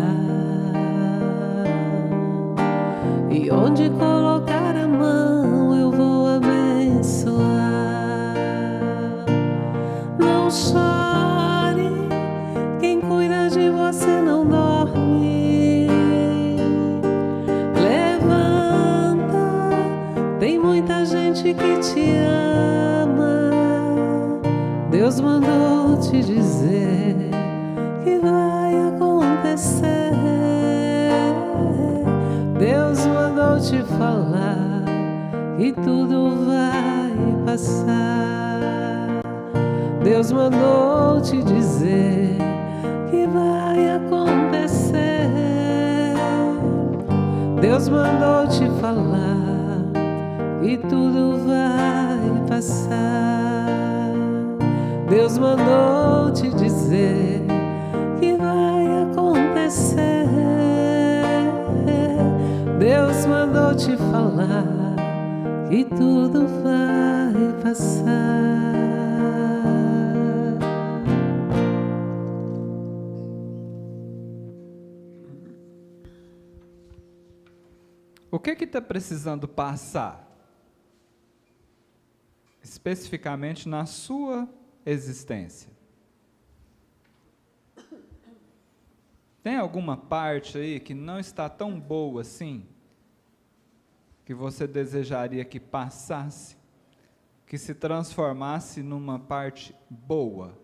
e onde colocar a mão eu vou abençoar. Não chore, quem cuida de você não dorme. Levanta, tem muita gente que te ama. Deus mandou te dizer que vai acontecer. Deus mandou te falar que tudo vai passar. Deus mandou te dizer que vai acontecer. Deus mandou te falar que tudo vai passar. Deus mandou te dizer que vai acontecer. Deus mandou te falar que tudo vai passar. O que está precisando passar? Especificamente na sua existência. Tem alguma parte aí que não está tão boa assim, que você desejaria que passasse, que se transformasse numa parte boa?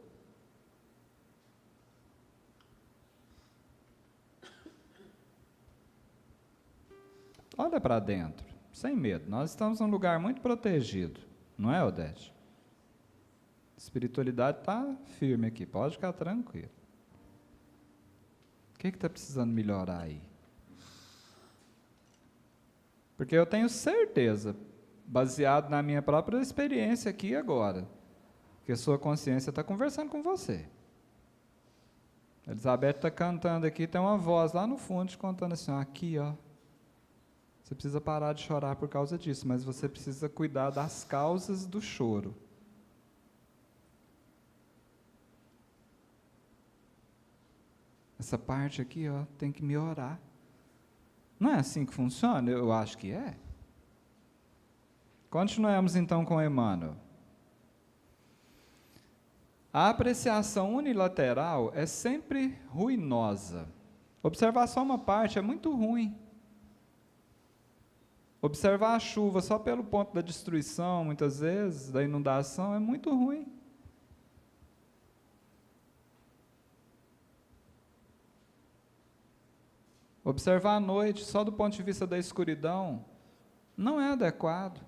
Olha para dentro, sem medo. Nós estamos num lugar muito protegido, não é, Odete? A espiritualidade está firme aqui, pode ficar tranquilo. O que está precisando melhorar aí? Porque eu tenho certeza, baseado na minha própria experiência aqui e agora, que a sua consciência está conversando com você. A Elizabeth está cantando aqui, tem uma voz lá no fundo te contando assim, ó, aqui, ó. Você precisa parar de chorar por causa disso, mas você precisa cuidar das causas do choro. Essa parte aqui, ó, tem que melhorar. Não é assim que funciona? Eu acho que é. Continuemos então com Emmanuel. A apreciação unilateral é sempre ruinosa. Observar só uma parte é muito ruim. Observar a chuva só pelo ponto da destruição, muitas vezes, da inundação, é muito ruim. Observar a noite só do ponto de vista da escuridão não é adequado.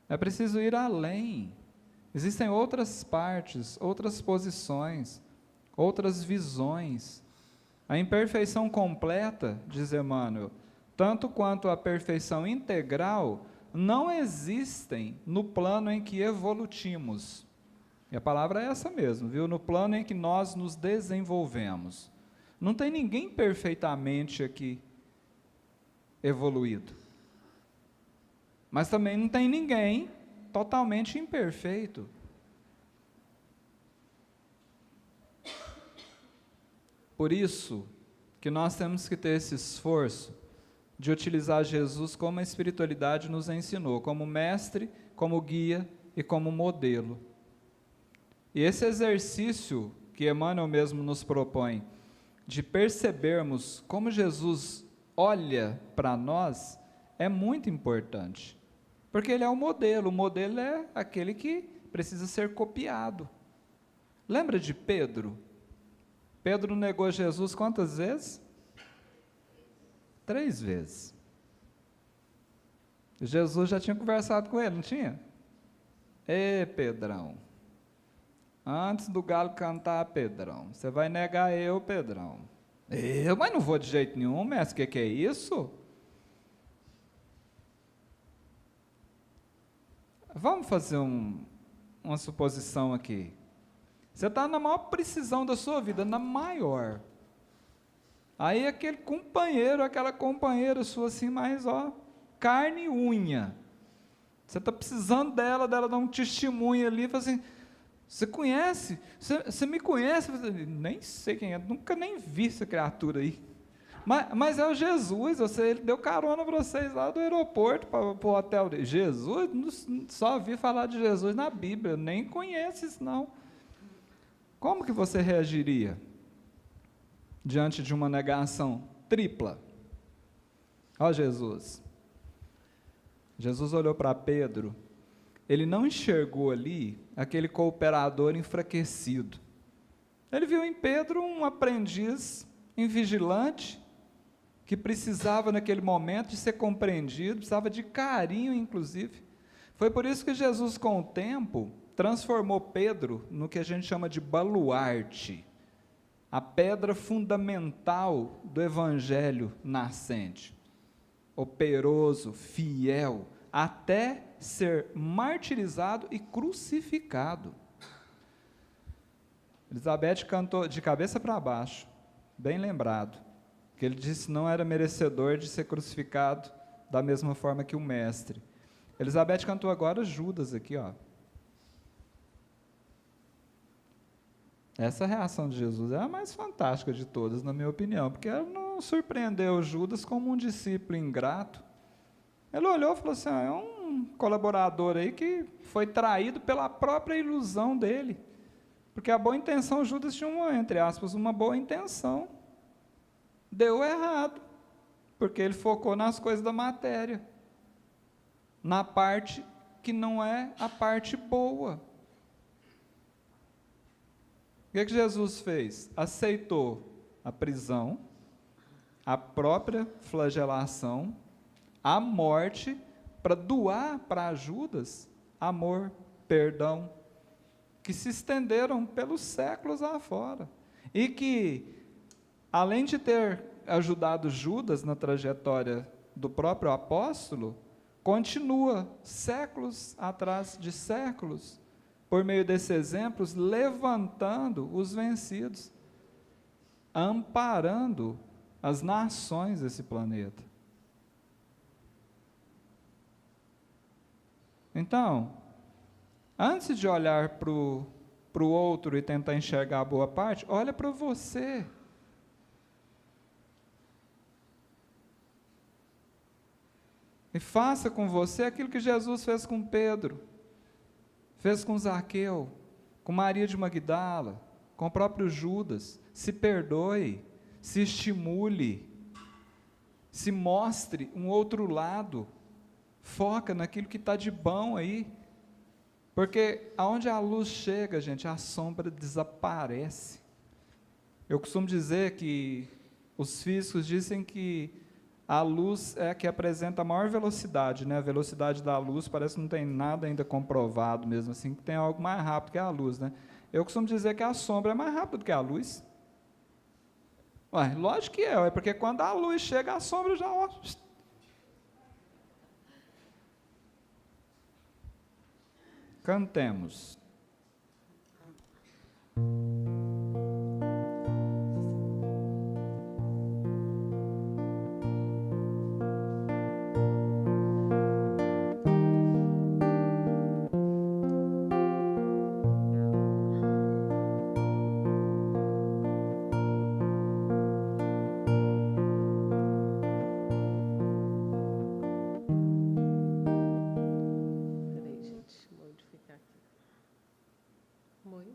É preciso ir além. Existem outras partes, outras posições, outras visões. A imperfeição completa, diz Emmanuel, tanto quanto a perfeição integral, não existem no plano em que evolutimos. E a palavra é essa mesmo, viu? No plano em que nós nos desenvolvemos. Não tem ninguém perfeitamente aqui evoluído. Mas também não tem ninguém totalmente imperfeito. Por isso que nós temos que ter esse esforço de utilizar Jesus como a espiritualidade nos ensinou, como mestre, como guia e como modelo. E esse exercício que Emmanuel mesmo nos propõe, de percebermos como Jesus olha para nós, é muito importante. Porque ele é o modelo é aquele que precisa ser copiado. Lembra de Pedro? Pedro negou Jesus quantas vezes? 3 vezes. Jesus já tinha conversado com ele, não tinha? Ê, Pedrão, antes do galo cantar, Pedrão, você vai negar eu, Pedrão. Eu? Mas não vou de jeito nenhum, mestre, o que é isso? Vamos fazer uma suposição aqui. Você está na maior precisão da sua vida, na maior. Aí aquele companheiro, aquela companheira sua assim, mais ó, carne e unha. Você está precisando dela dar um testemunho ali, fala assim, você conhece? Você me conhece? Nem sei quem é, nunca nem vi essa criatura aí. Mas é o Jesus, ele deu carona para vocês lá do aeroporto para o hotel dele. Jesus? Só ouvi falar de Jesus na Bíblia, nem conhece isso não. Como que você reagiria diante de uma negação tripla? Ó Jesus. Jesus olhou para Pedro, ele não enxergou ali aquele cooperador enfraquecido. Ele viu em Pedro um aprendiz invigilante, que precisava naquele momento de ser compreendido, precisava de carinho inclusive. Foi por isso que Jesus, com o tempo, transformou Pedro no que a gente chama de baluarte, a pedra fundamental do evangelho nascente. Operoso, fiel, até ser martirizado e crucificado. Elizabeth cantou de cabeça para baixo, bem lembrado, que ele disse não era merecedor de ser crucificado da mesma forma que o mestre. Elizabeth cantou agora Judas aqui, ó. Essa reação de Jesus é a mais fantástica de todas, na minha opinião, porque ela não surpreendeu Judas como um discípulo ingrato. Ele olhou e falou assim, é um colaborador aí que foi traído pela própria ilusão dele. Porque a boa intenção, Judas tinha uma, entre aspas, uma boa intenção. Deu errado, porque ele focou nas coisas da matéria, na parte que não é a parte boa. O que Jesus fez? Aceitou a prisão, a própria flagelação, a morte, para doar para Judas amor, perdão, que se estenderam pelos séculos afora. E que, além de ter ajudado Judas na trajetória do próprio apóstolo, continua séculos atrás de séculos, por meio desses exemplos, levantando os vencidos, amparando as nações desse planeta. Então, antes de olhar para o outro e tentar enxergar a boa parte, olha para você. E faça com você aquilo que Jesus fez com Pedro, fez com Zaqueu, com Maria de Magdala, com o próprio Judas. Se perdoe, se estimule, se mostre um outro lado, foca naquilo que está de bom aí, porque aonde a luz chega, gente, a sombra desaparece. Eu costumo dizer que os físicos dizem que a luz é a que apresenta a maior velocidade, né? A velocidade da luz parece que não tem nada ainda comprovado mesmo assim, que tem algo mais rápido que a luz, né? Eu costumo dizer que a sombra é mais rápida do que a luz. Ué, lógico que é porque quando a luz chega, a sombra já... Ó, cantemos. Peraí, gente, vou modificar aqui. Oi.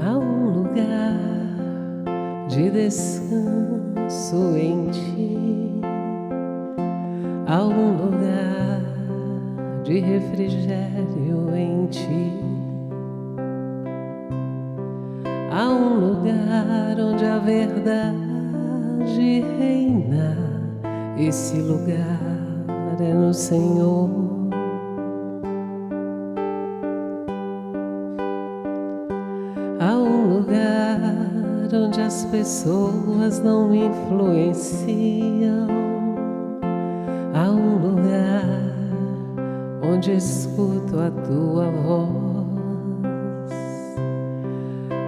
Há um lugar de descanso em ti, há um lugar de refrigério em ti, há um lugar onde a verdade reina. Esse lugar é no Senhor. Há um lugar onde as pessoas não me influenciam. Há um lugar onde escuto a tua voz.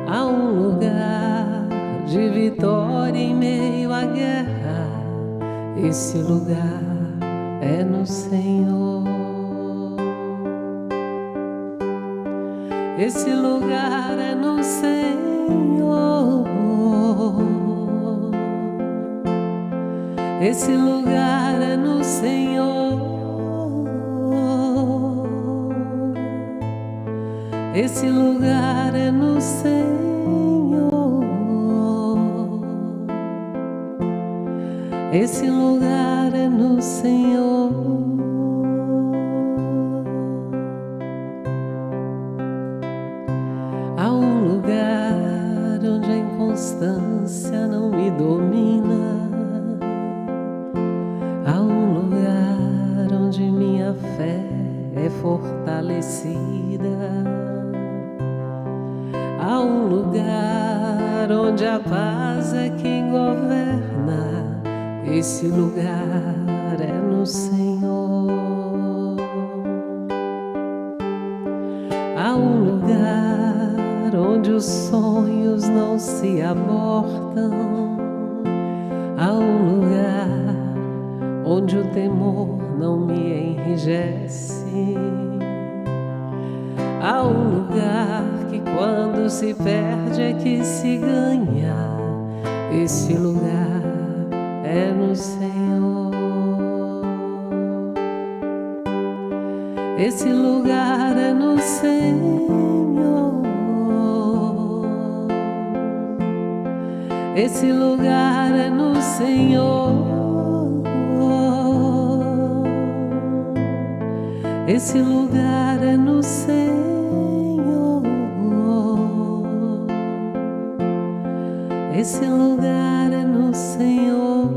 Há um lugar de vitória em meio à guerra. Esse lugar é no Senhor. Esse lugar é no Senhor. Esse lugar é no Senhor. Esse lugar é no Senhor. Esse lugar é no Senhor. Há um lugar onde a inconstância não me domina. Há um lugar onde minha fé é fortalecida. Há um lugar onde a paz é quem governa, esse lugar é no Senhor. Há um lugar onde os sonhos não se amortam, há um lugar onde o temor não me enrijece. Há um lugar que quando se perde é que se ganha, esse lugar é no Senhor. Esse lugar é no Senhor. Esse lugar é no Senhor. Esse lugar é no Senhor. Esse lugar é no Senhor.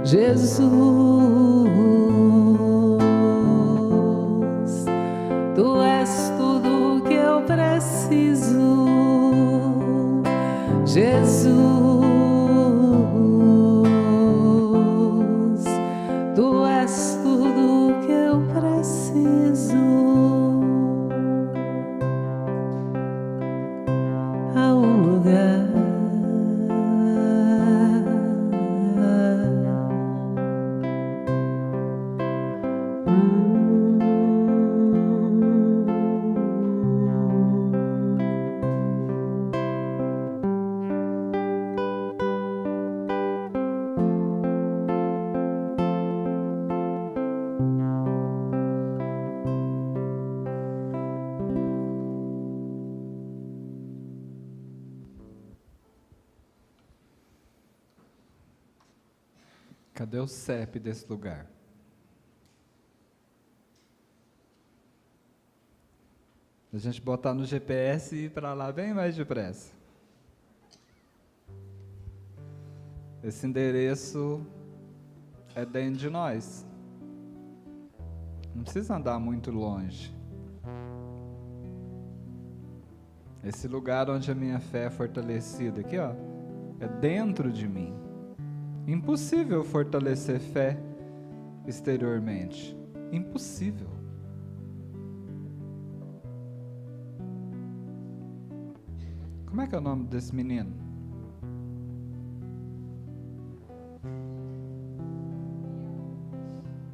Jesus, Tu és tudo que eu preciso. Jesus, Tu és tudo que eu preciso. Há um lugar Cadê o CEP desse lugar? A gente botar no GPS e ir para lá bem mais depressa. Esse endereço é dentro de nós. Não precisa andar muito longe. Esse lugar onde a minha fé é fortalecida, aqui ó, é dentro de mim. Impossível fortalecer fé exteriormente. Impossível. Como é que é o nome desse menino?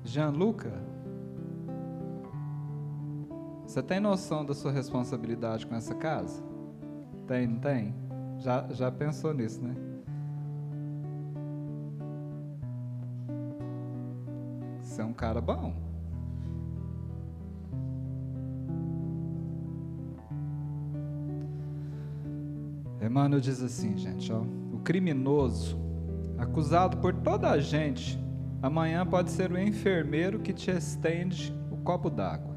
Gianluca? Você tem noção da sua responsabilidade com essa casa? Tem, não tem? Já pensou nisso, né? Você é um cara bom. Emmanuel diz assim, gente, ó, o criminoso, acusado por toda a gente, amanhã pode ser o enfermeiro que te estende o copo d'água.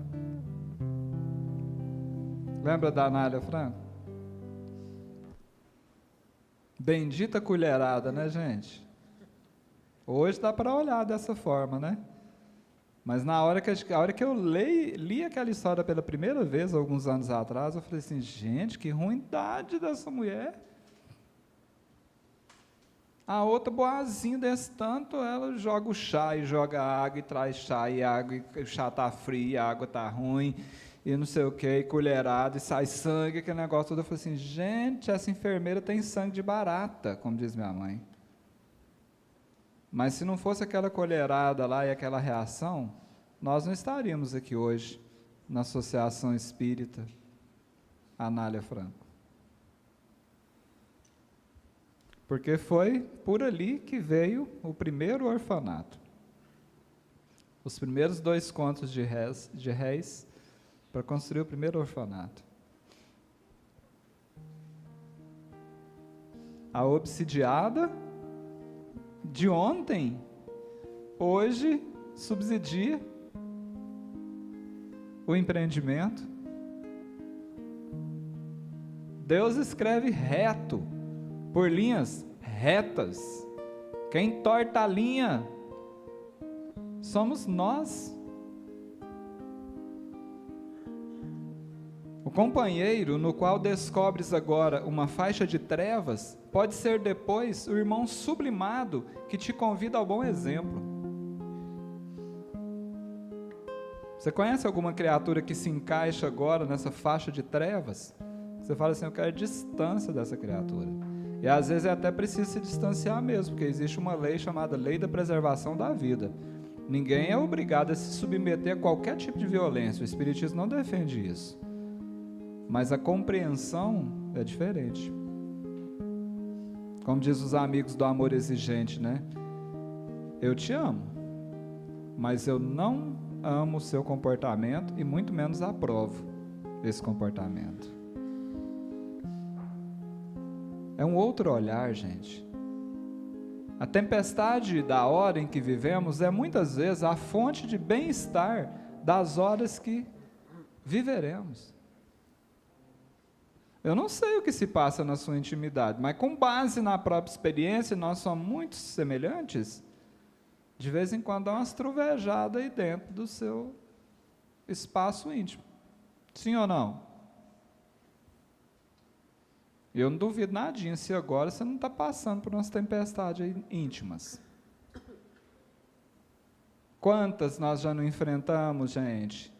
Lembra da Anália Franco? Bendita colherada, né, gente? Hoje dá para olhar dessa forma, né? Mas a hora que eu li aquela história pela primeira vez, alguns anos atrás, eu falei assim, gente, que ruindade dessa mulher. A outra boazinha desse tanto, ela joga o chá e joga água e traz chá e água, e o chá tá frio e a água tá ruim, e não sei o que, e colherada, e sai sangue, aquele negócio todo. Eu falei assim, gente, essa enfermeira tem sangue de barata, como diz minha mãe. Mas se não fosse aquela colherada lá e aquela reação, nós não estaríamos aqui hoje, na Associação Espírita Anália Franco. Porque foi por ali que veio o primeiro orfanato. Os primeiros 2 contos de réis para construir o primeiro orfanato. A obsidiada de ontem, hoje subsidia o empreendimento. Deus escreve reto, por linhas retas. Quem torta a linha somos nós. companheiro no qual descobres agora uma faixa de trevas pode ser depois o irmão sublimado que te convida ao bom exemplo. Você conhece alguma criatura que se encaixa agora nessa faixa de trevas? Você fala assim, eu quero distância dessa criatura. E às vezes é até preciso se distanciar mesmo, porque existe uma lei chamada Lei da Preservação da Vida. Ninguém é obrigado a se submeter a qualquer tipo de violência. O Espiritismo não defende isso. Mas a compreensão é diferente. Como diz os amigos do amor exigente, né? Eu te amo, mas eu não amo o seu comportamento e muito menos aprovo esse comportamento. É um outro olhar, gente. A tempestade da hora em que vivemos é muitas vezes a fonte de bem-estar das horas que viveremos. Eu não sei o que se passa na sua intimidade, mas com base na própria experiência, nós somos muito semelhantes. De vez em quando dá umas trovejadas aí dentro do seu espaço íntimo. Sim ou não? Eu não duvido nadinha se agora você não está passando por umas tempestades aí íntimas. Quantas nós já não enfrentamos, gente?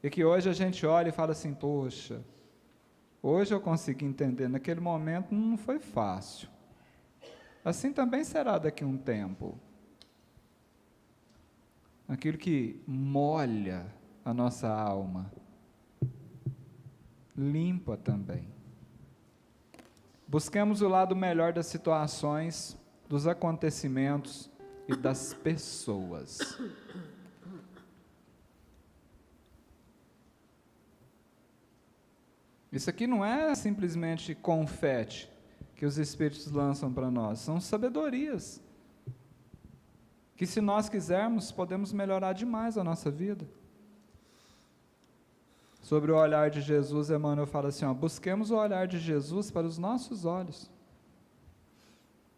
E que hoje a gente olha e fala assim, poxa, hoje eu consegui entender, naquele momento não foi fácil. Assim também será daqui a um tempo. Aquilo que molha a nossa alma, limpa também. Busquemos o lado melhor das situações, dos acontecimentos e das pessoas. Isso aqui não é simplesmente confete que os Espíritos lançam para nós, são sabedorias que, se nós quisermos, podemos melhorar demais a nossa vida. Sobre o olhar de Jesus, Emmanuel fala assim, busquemos o olhar de Jesus para os nossos olhos.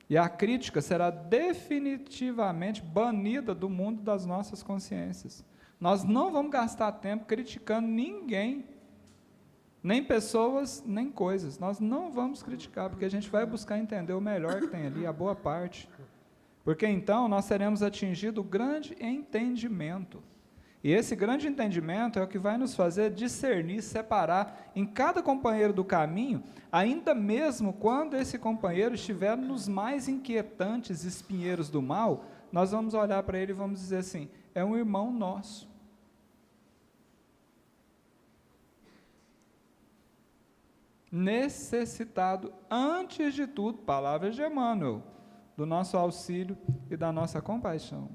E a crítica será definitivamente banida do mundo das nossas consciências. Nós não vamos gastar tempo criticando ninguém, nem pessoas, nem coisas. Nós não vamos criticar, porque a gente vai buscar entender o melhor que tem ali, a boa parte. Porque então nós teremos atingido o grande entendimento. E esse grande entendimento é o que vai nos fazer discernir, separar em cada companheiro do caminho, ainda mesmo quando esse companheiro estiver nos mais inquietantes espinheiros do mal, nós vamos olhar para ele e vamos dizer assim, é um irmão nosso. Necessitado, antes de tudo, palavras de Emmanuel, do nosso auxílio e da nossa compaixão.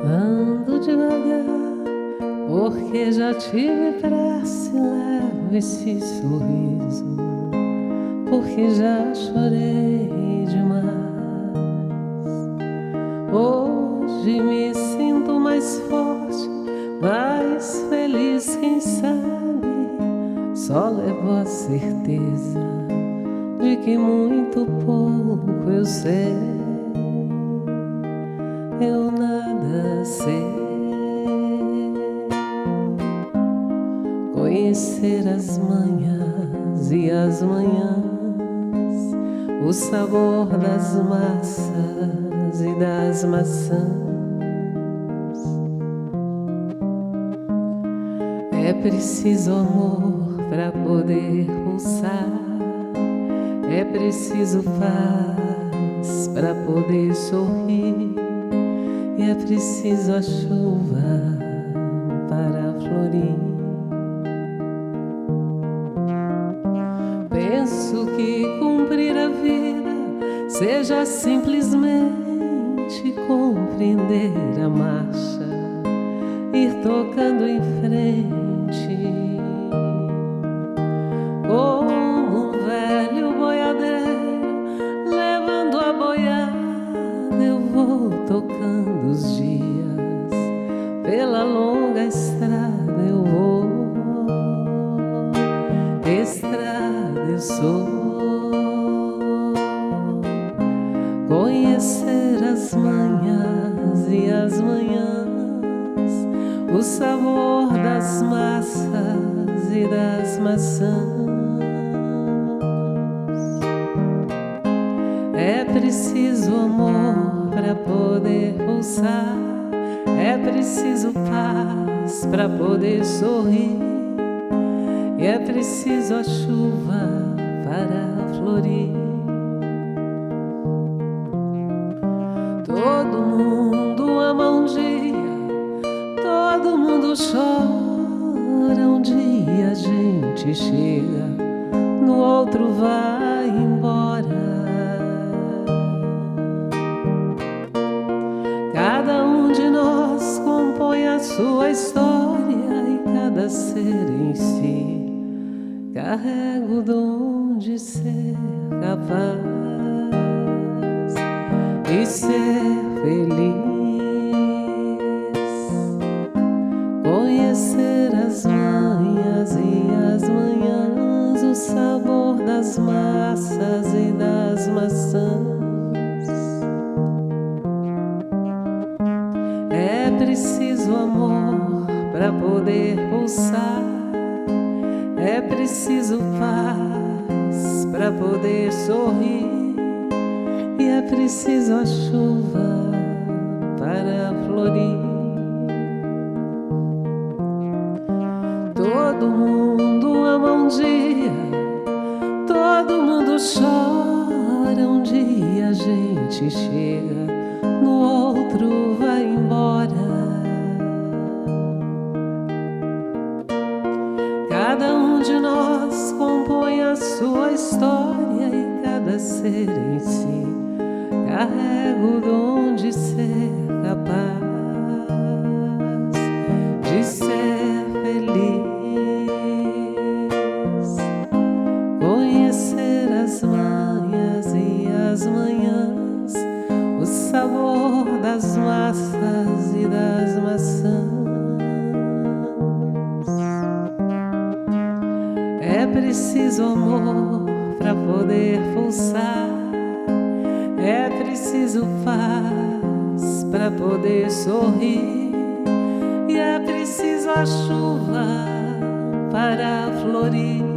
Ando devagar, porque já tive pressa, levo esse sorriso, porque já chorei demais. Hoje me sinto mais forte, mais feliz, quem sabe, só levo a certeza de que muito pouco eu sei. Eu nada sei. Conhecer as manhãs e as manhãs, o sabor das massas e das maçãs. É preciso amor para poder pulsar, é preciso paz para poder sorrir, e é preciso a chuva para florir. Penso que cumprir a vida seja simplesmente compreender a marcha, ir tocando em frente, como um velho boiadeiro levando a boiada. sou. Conhecer as manhãs e as manhãs, o sabor das massas e das maçãs. É preciso amor para poder pulsar, é preciso paz para poder sorrir, e é preciso a chuva para florir. Todo mundo ama um dia, todo mundo chora um dia, a gente chega, no outro vai embora. Cada um de nós compõe a sua história, e cada ser em si carrega o dom de ser capaz de ser feliz. Conhecer as manhãs e as manhãs, o sabor das massas e das maçãs. É preciso amor para poder pulsar, é preciso paz para poder sorrir, e é preciso a chuva para florir. Todo mundo ama um dia, todo mundo chora um dia, a gente chega, no outro vai embora. Cada um de nós compõe a sua história, e cada ser em si carrega o dom de ser capaz de ser feliz. Conhecer as manhãs e as manhãs, o sabor das massas e das maçãs. É preciso amor para poder pulsar, é preciso paz para poder sorrir, e é preciso a chuva para florir.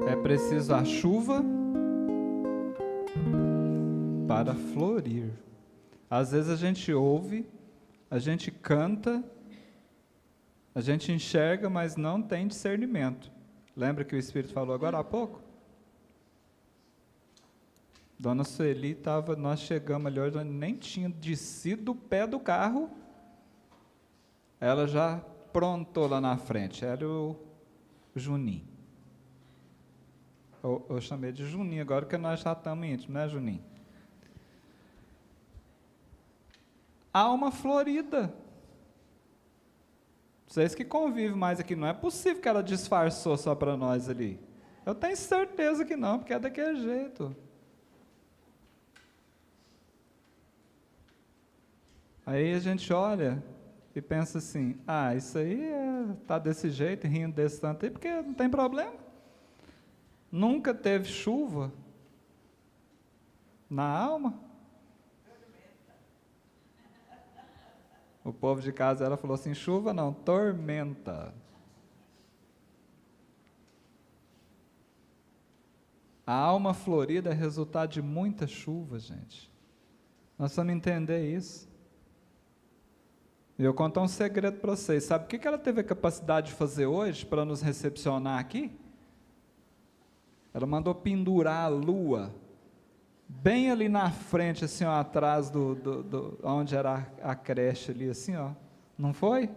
É preciso a chuva para florir. Às vezes a gente ouve, a gente canta, a gente enxerga, mas não tem discernimento. Lembra que o Espírito falou agora há pouco? Dona Sueli estava, nós chegamos ali hoje, nem tinha descido do pé do carro, ela já prontou lá na frente, era o Juninho. Eu chamei de Juninho agora, porque nós já estamos íntimos, né, Juninho? Alma florida. Vocês que convivem mais aqui, não é possível que ela disfarçou só para nós ali. Eu tenho certeza que não, porque é daquele jeito. Aí a gente olha e pensa assim, isso aí está desse jeito, rindo desse tanto aí, porque não tem problema. Nunca teve chuva na alma. O povo de casa, ela falou assim, chuva não, tormenta. A alma florida é resultado de muita chuva, gente. Nós precisamos entender isso. E eu contar um segredo para vocês. Sabe o que ela teve a capacidade de fazer hoje para nos recepcionar aqui? Ela mandou pendurar a lua bem ali na frente, assim, ó, atrás onde era a creche ali, assim, ó. Não foi?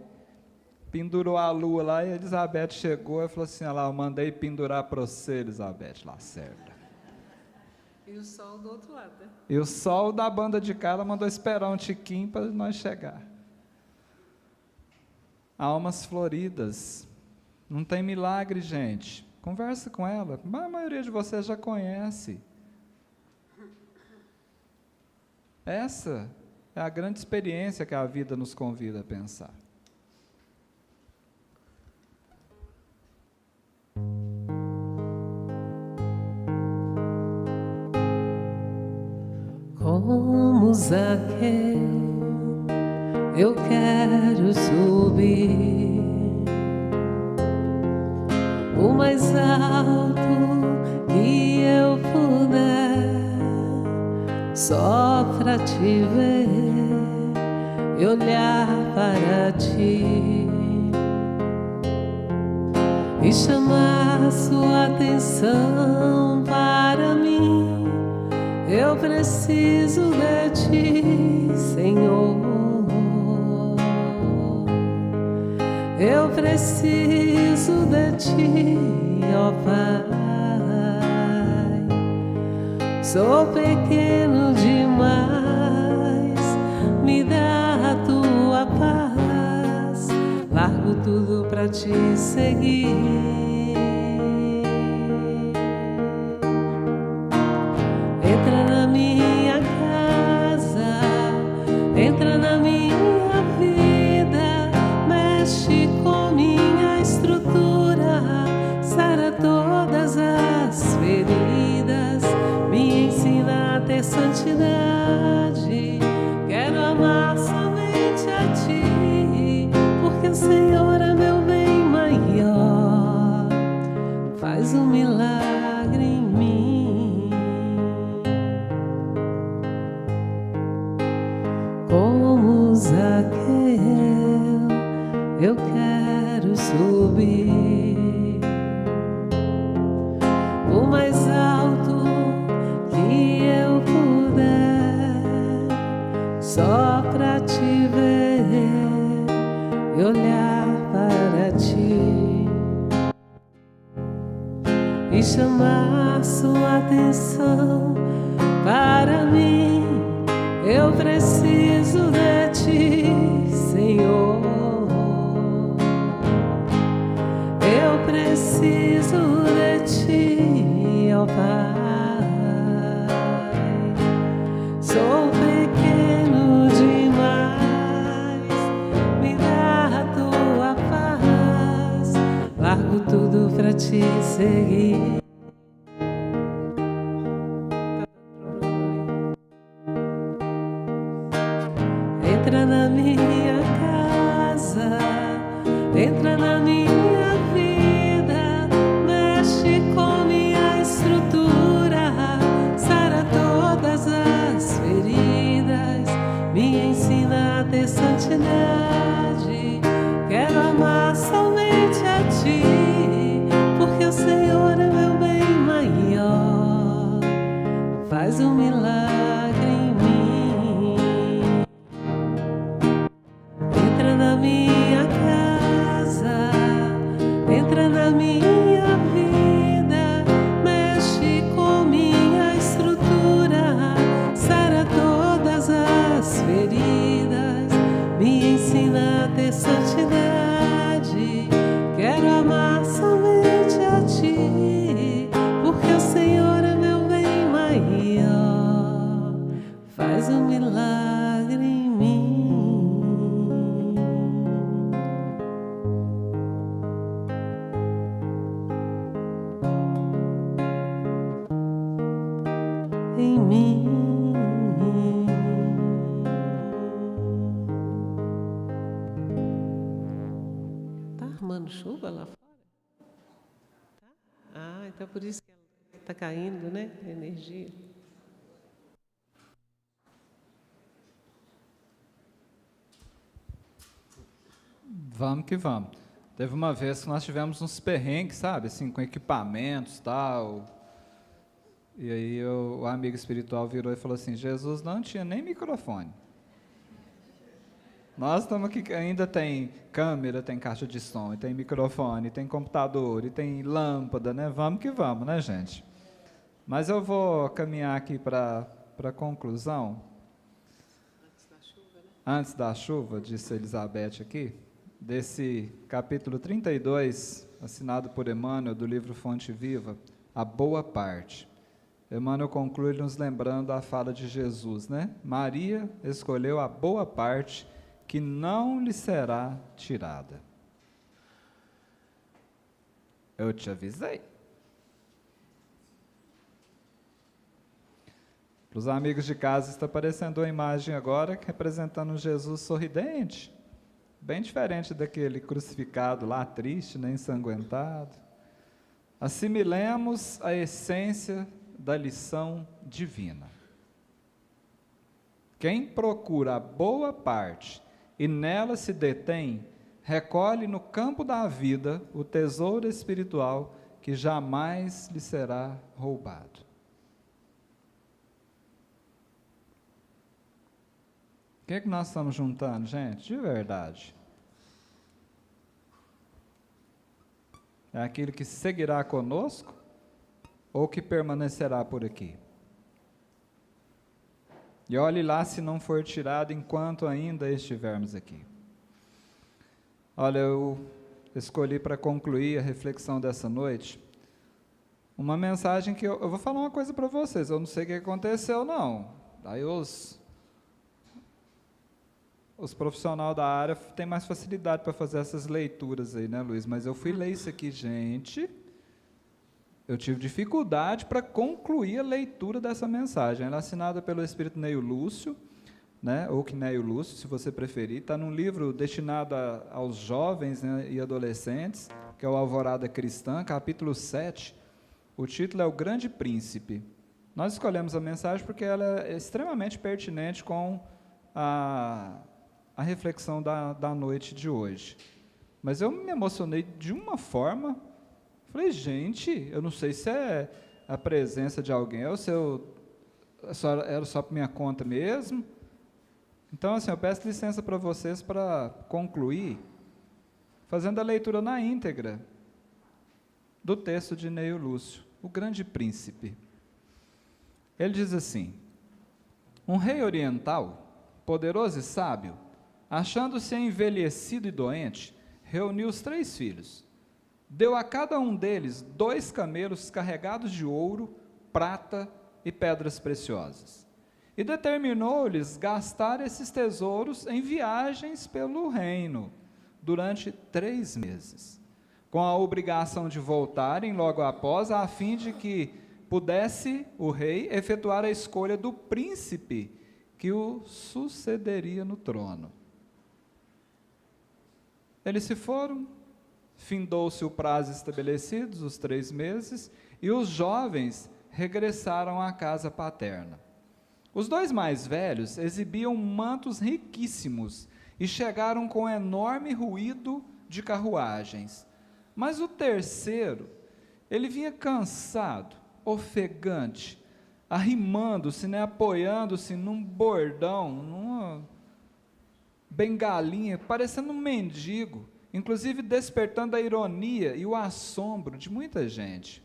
Pendurou a lua lá e a Elizabeth chegou e falou assim, olha lá, eu mandei pendurar para você, Elizabeth, Lacerda. E o sol do outro lado, né? E o sol da banda de cá, ela mandou esperar um tiquinho para nós chegar. Almas floridas. Não tem milagre, gente. Conversa com ela. A maioria de vocês já conhece. Essa é a grande experiência que a vida nos convida a pensar. Como Zaqueu, eu quero subir o mais alto que eu puder, só pra te ver e olhar para ti e chamar sua atenção para mim. Eu preciso de ti, Senhor. Eu preciso de ti, ó Pai. Sou pequeno demais, me dá a tua paz. Largo tudo pra te seguir. Entra na minha casa, entra na minha vida, mexe com minha estrutura, sara todas as feridas, me ensina a ter santidade. Quero amar somente a ti, porque o Senhor é meu bem maior. Faz um milagre em mim. Como Zaqueu, eu quero subir o mais alto que eu puder, só pra te ver e olhar para ti e chamar sua atenção para mim. Eu preciso de ti, Senhor. Eu preciso de ti, ó Pai. Sou pequeno demais, me dá a tua paz. Largo tudo pra te seguir. Entra na minha casa, entra na minha vida, mexe com minha estrutura, sara todas as feridas, me ensina a ter santidade. Quero amar somente a ti, porque o Senhor é meu bem maior. Faz um milagre em mim. Entra na minha casa, entra na minha vida, mexe com minha estrutura, sara todas as feridas, me ensina a ter santidade. Quero amar somente a ti, porque o Senhor é meu bem maior. Faz um milagre em mim. Em mim. Tá armando chuva lá fora? Tá? Ah, então por isso que ela tá caindo, né? A energia. vamos que vamos. Teve uma vez que nós tivemos uns perrengues, sabe, assim, com equipamentos e tal. E aí o amigo espiritual virou e falou assim, Jesus não tinha nem microfone. Nós estamos aqui, ainda tem câmera, tem caixa de som, e tem microfone, tem computador, e tem lâmpada, né? Vamos que vamos, né, gente? Mas eu vou caminhar aqui para a conclusão. Antes da chuva, disse Elizabeth aqui, desse capítulo 32, assinado por Emmanuel, do livro Fonte Viva, A Boa Parte. Emmanuel conclui nos lembrando a fala de Jesus, né? Maria escolheu a boa parte que não lhe será tirada. Eu te avisei. Para os amigos de casa, está aparecendo uma imagem agora representando um Jesus sorridente, bem diferente daquele crucificado lá, triste, né, ensanguentado. Assimilemos a essência da lição divina. Quem procura a boa parte e nela se detém, recolhe no campo da vida o tesouro espiritual que jamais lhe será roubado. O que é que nós estamos juntando, gente? De verdade. É aquilo que seguirá conosco ou que permanecerá por aqui? E olhe lá se não for tirado enquanto ainda estivermos aqui. Olha, eu escolhi para concluir a reflexão dessa noite uma mensagem que eu vou falar uma coisa para vocês, eu não sei o que aconteceu não. Aí os profissionais da área têm mais facilidade para fazer essas leituras aí, né, Luiz? Mas eu fui ler isso aqui, gente, eu tive dificuldade para concluir a leitura dessa mensagem. Ela é assinada pelo Espírito Neio Lúcio, né, ou Quinéio Lúcio, se você preferir. Está num livro destinado aos jovens, né, e adolescentes, que é o Alvorada Cristã, capítulo 7. O título é O Grande Príncipe. Nós escolhemos a mensagem porque ela é extremamente pertinente com a reflexão da noite de hoje. Mas eu me emocionei de uma forma, falei, gente, eu não sei se é a presença de alguém, ou se era só por minha conta mesmo. Então, assim, eu peço licença para vocês para concluir, fazendo a leitura na íntegra do texto de Neio Lúcio, O Grande Príncipe. Ele diz assim, um rei oriental, poderoso e sábio, achando-se envelhecido e doente, reuniu os 3 filhos. Deu a cada um deles 2 camelos carregados de ouro, prata e pedras preciosas. E determinou-lhes gastar esses tesouros em viagens pelo reino, durante 3 meses, com a obrigação de voltarem logo após, a fim de que pudesse o rei efetuar a escolha do príncipe que o sucederia no trono. Eles se foram, findou-se o prazo estabelecido, os 3 meses, e os jovens regressaram à casa paterna. Os 2 mais velhos exibiam mantos riquíssimos e chegaram com enorme ruído de carruagens. Mas o terceiro, ele vinha cansado, ofegante, arrimando-se, né, apoiando-se num bordão, numa bengalinha, parecendo um mendigo, inclusive despertando a ironia e o assombro de muita gente.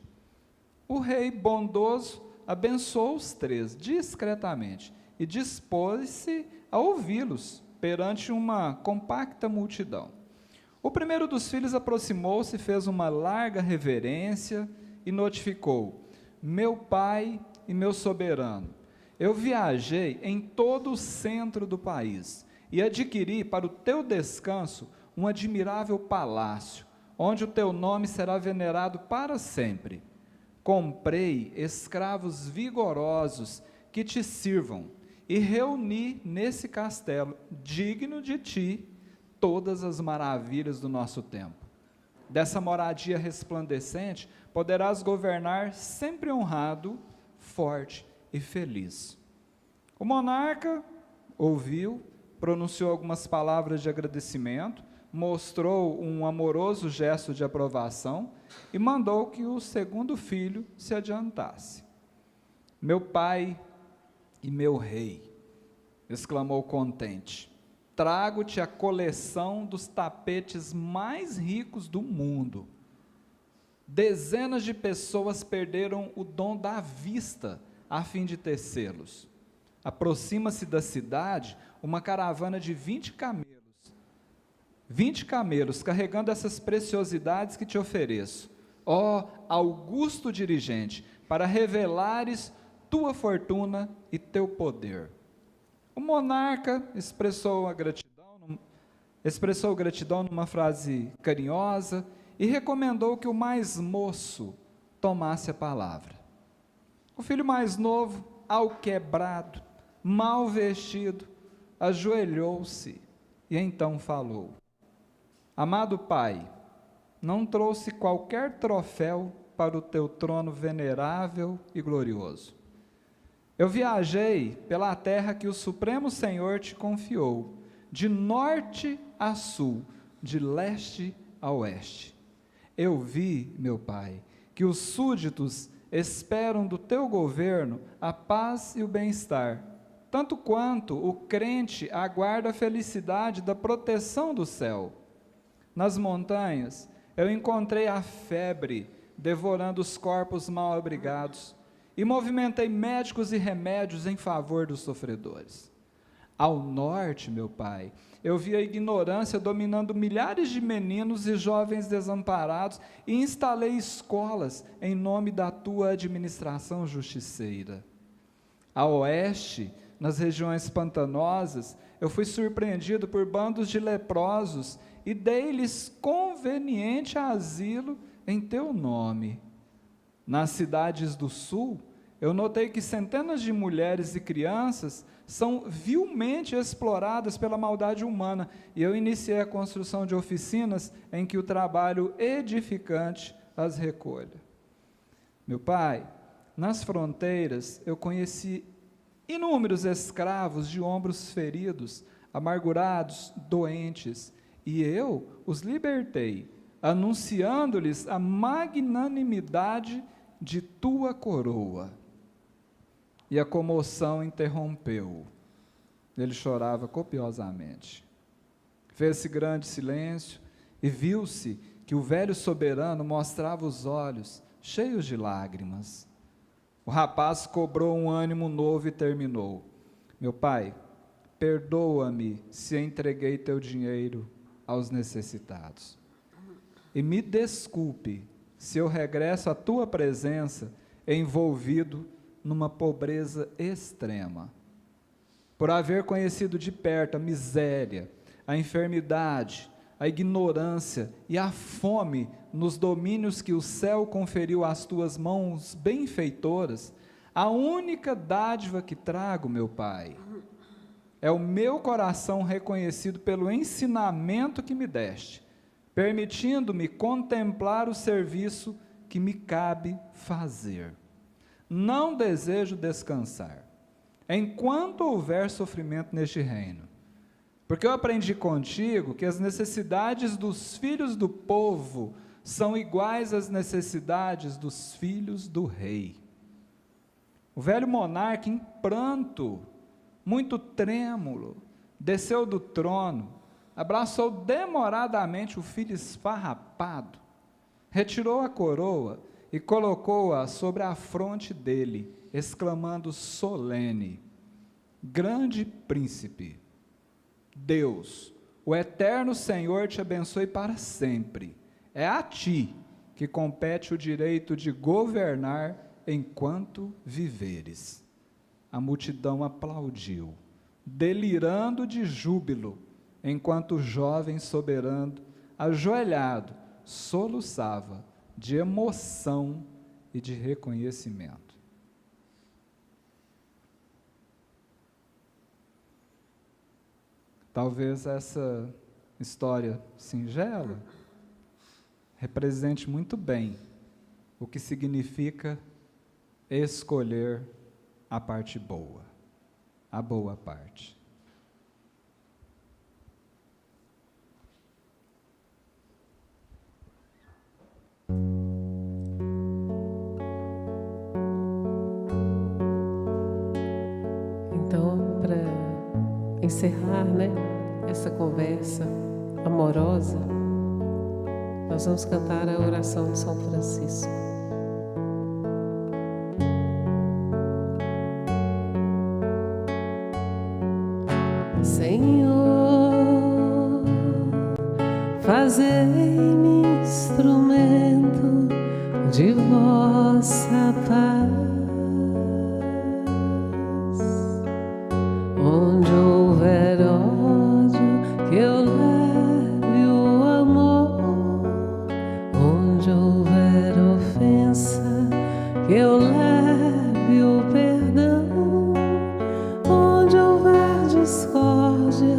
O rei bondoso abençoou os 3 discretamente e dispôs-se a ouvi-los perante uma compacta multidão. O primeiro dos filhos aproximou-se, fez uma larga reverência e notificou: meu pai e meu soberano, eu viajei em todo o centro do país e adquiri para o teu descanso um admirável palácio, onde o teu nome será venerado para sempre. Comprei escravos vigorosos que te sirvam e reuni nesse castelo, digno de ti, todas as maravilhas do nosso tempo. Dessa moradia resplandecente, poderás governar sempre honrado, forte e feliz. O monarca ouviu, pronunciou algumas palavras de agradecimento, mostrou um amoroso gesto de aprovação e mandou que o segundo filho se adiantasse. Meu pai e meu rei, exclamou contente, trago-te a coleção dos tapetes mais ricos do mundo. Dezenas de pessoas perderam o dom da vista a fim de tecê-los. Aproxima-se da cidade uma caravana de 20 camelos carregando essas preciosidades que te ofereço, ó augusto dirigente, para revelares tua fortuna e teu poder. O monarca expressou gratidão numa frase carinhosa e recomendou que o mais moço tomasse a palavra. O filho mais novo, alquebrado, mal vestido, ajoelhou-se e então falou: Amado pai, não trouxe qualquer troféu para o teu trono venerável e glorioso. Eu viajei pela terra que o Supremo Senhor te confiou, de norte a sul, de leste a oeste. Eu vi, meu pai, que os súditos esperam do teu governo a paz e o bem-estar, tanto quanto o crente aguarda a felicidade da proteção do céu. Nas montanhas, eu encontrei a febre devorando os corpos mal abrigados e movimentei médicos e remédios em favor dos sofredores. Ao norte, meu pai, eu vi a ignorância dominando milhares de meninos e jovens desamparados e instalei escolas em nome da tua administração justiceira. A oeste, nas regiões pantanosas, eu fui surpreendido por bandos de leprosos e dei-lhes conveniente asilo em teu nome. Nas cidades do sul, eu notei que centenas de mulheres e crianças são vilmente exploradas pela maldade humana, e eu iniciei a construção de oficinas em que o trabalho edificante as recolha. Meu pai, nas fronteiras eu conheci inúmeros escravos de ombros feridos, amargurados, doentes, e eu os libertei, anunciando-lhes a magnanimidade de tua coroa. E a comoção interrompeu. Ele chorava copiosamente. Fez-se grande silêncio e viu-se que o velho soberano mostrava os olhos cheios de lágrimas. O rapaz cobrou um ânimo novo e terminou: Meu pai, perdoa-me se entreguei teu dinheiro aos necessitados. E me desculpe se eu regresso à tua presença envolvido numa pobreza extrema, por haver conhecido de perto a miséria, a enfermidade, a ignorância e a fome nos domínios que o céu conferiu às tuas mãos benfeitoras. A única dádiva que trago, meu Pai, é o meu coração reconhecido pelo ensinamento que me deste, permitindo-me contemplar o serviço que me cabe fazer. Não desejo descansar, enquanto houver sofrimento neste reino, porque eu aprendi contigo que as necessidades dos filhos do povo são iguais às necessidades dos filhos do rei. O velho monarca, em pranto, muito trêmulo, desceu do trono, abraçou demoradamente o filho esfarrapado, retirou a coroa e colocou-a sobre a fronte dele, exclamando solene: Grande príncipe, Deus, o eterno Senhor te abençoe para sempre. É a ti que compete o direito de governar enquanto viveres. A multidão aplaudiu, delirando de júbilo, enquanto o jovem soberano, ajoelhado, soluçava de emoção e de reconhecimento. Talvez essa história singela represente muito bem o que significa escolher a parte boa, a boa parte. encerrar, né, essa conversa amorosa, nós vamos cantar a oração de São Francisco. Senhor, fazei-me instrumento de vossa paz. Onde houver ódio, que eu leve o amor. Onde houver ofensa, que eu leve o perdão. Onde houver discórdia,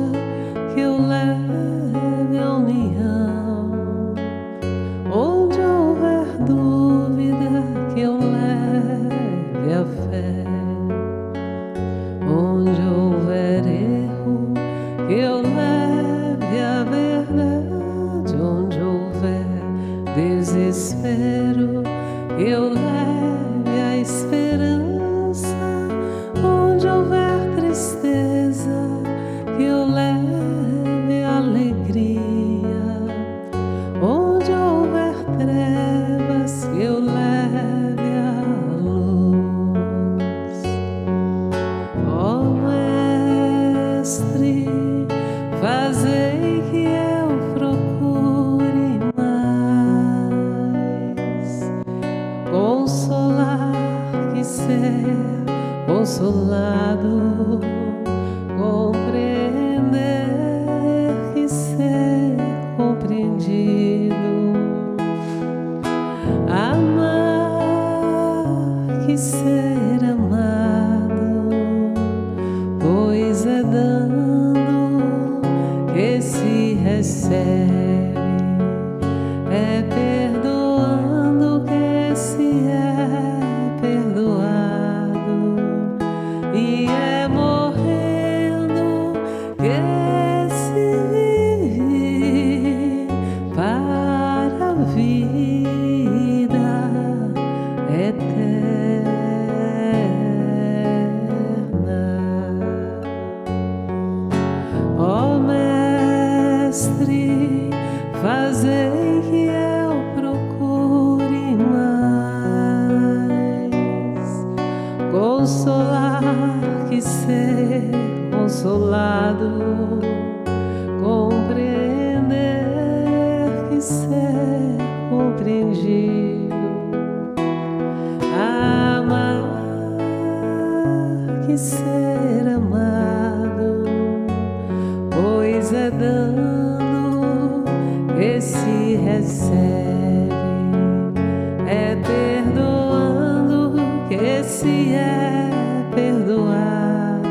que eu leve a união. Onde houver dúvida, que eu leve a fé. Onde houver erro, que eu leve a verdade. Onde houver desespero, que eu leve a esperança. Onde houver tristeza, que eu leve a alegria. Onde houver trevas, que eu leve a luz. Ó Mestre, fazei que eu procure mais consolar que ser consolado, compreender que ser compreendido, amar que ser amado, pois é dando que se recebe, é perdoando que se é perdoado, e é morrendo que se vive para a vida eterna. Ó Mestre, fazei que eu procure mais consolar que ser consolado, compreender que ser compreendido, amar que ser amado, pois é dando que se recebe, é perdoando que se é perdoado,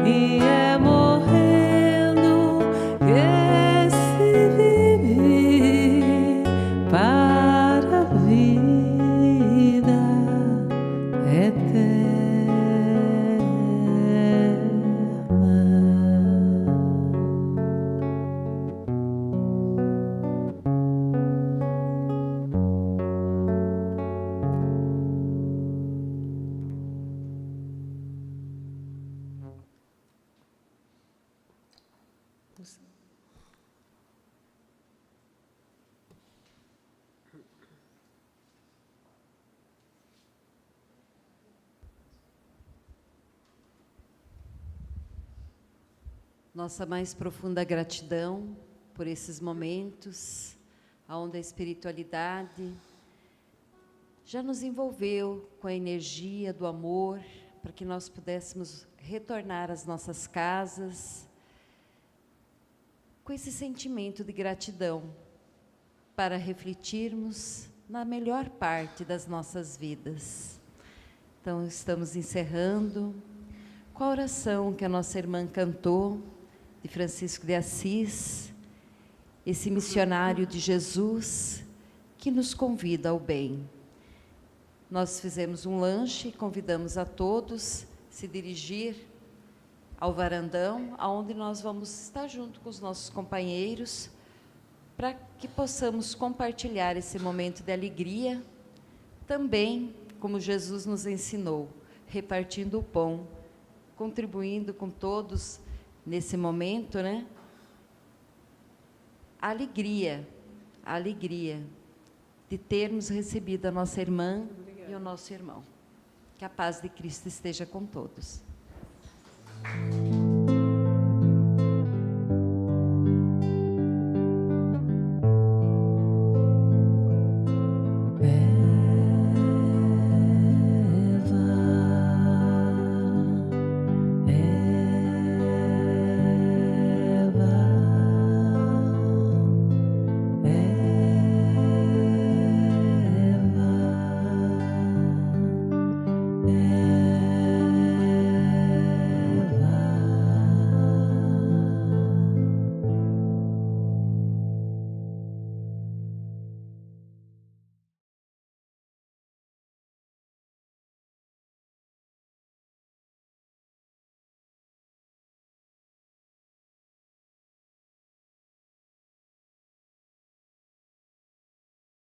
e é morrendo que se vive para a vida eterna. Nossa mais profunda gratidão por esses momentos, onde a espiritualidade já nos envolveu com a energia do amor, para que nós pudéssemos retornar às nossas casas com esse sentimento de gratidão, para refletirmos na melhor parte das nossas vidas. Então, estamos encerrando com a oração que a nossa irmã cantou, de Francisco de Assis, esse missionário de Jesus que nos convida ao bem. Nós fizemos um lanche, convidamos a todos se dirigir ao varandão, aonde nós vamos estar junto com os nossos companheiros, para que possamos compartilhar esse momento de alegria, também, como Jesus nos ensinou, repartindo o pão contribuindo com todos nesse momento, né? A alegria de termos recebido a nossa irmã e o nosso irmão. Que a paz de Cristo esteja com todos.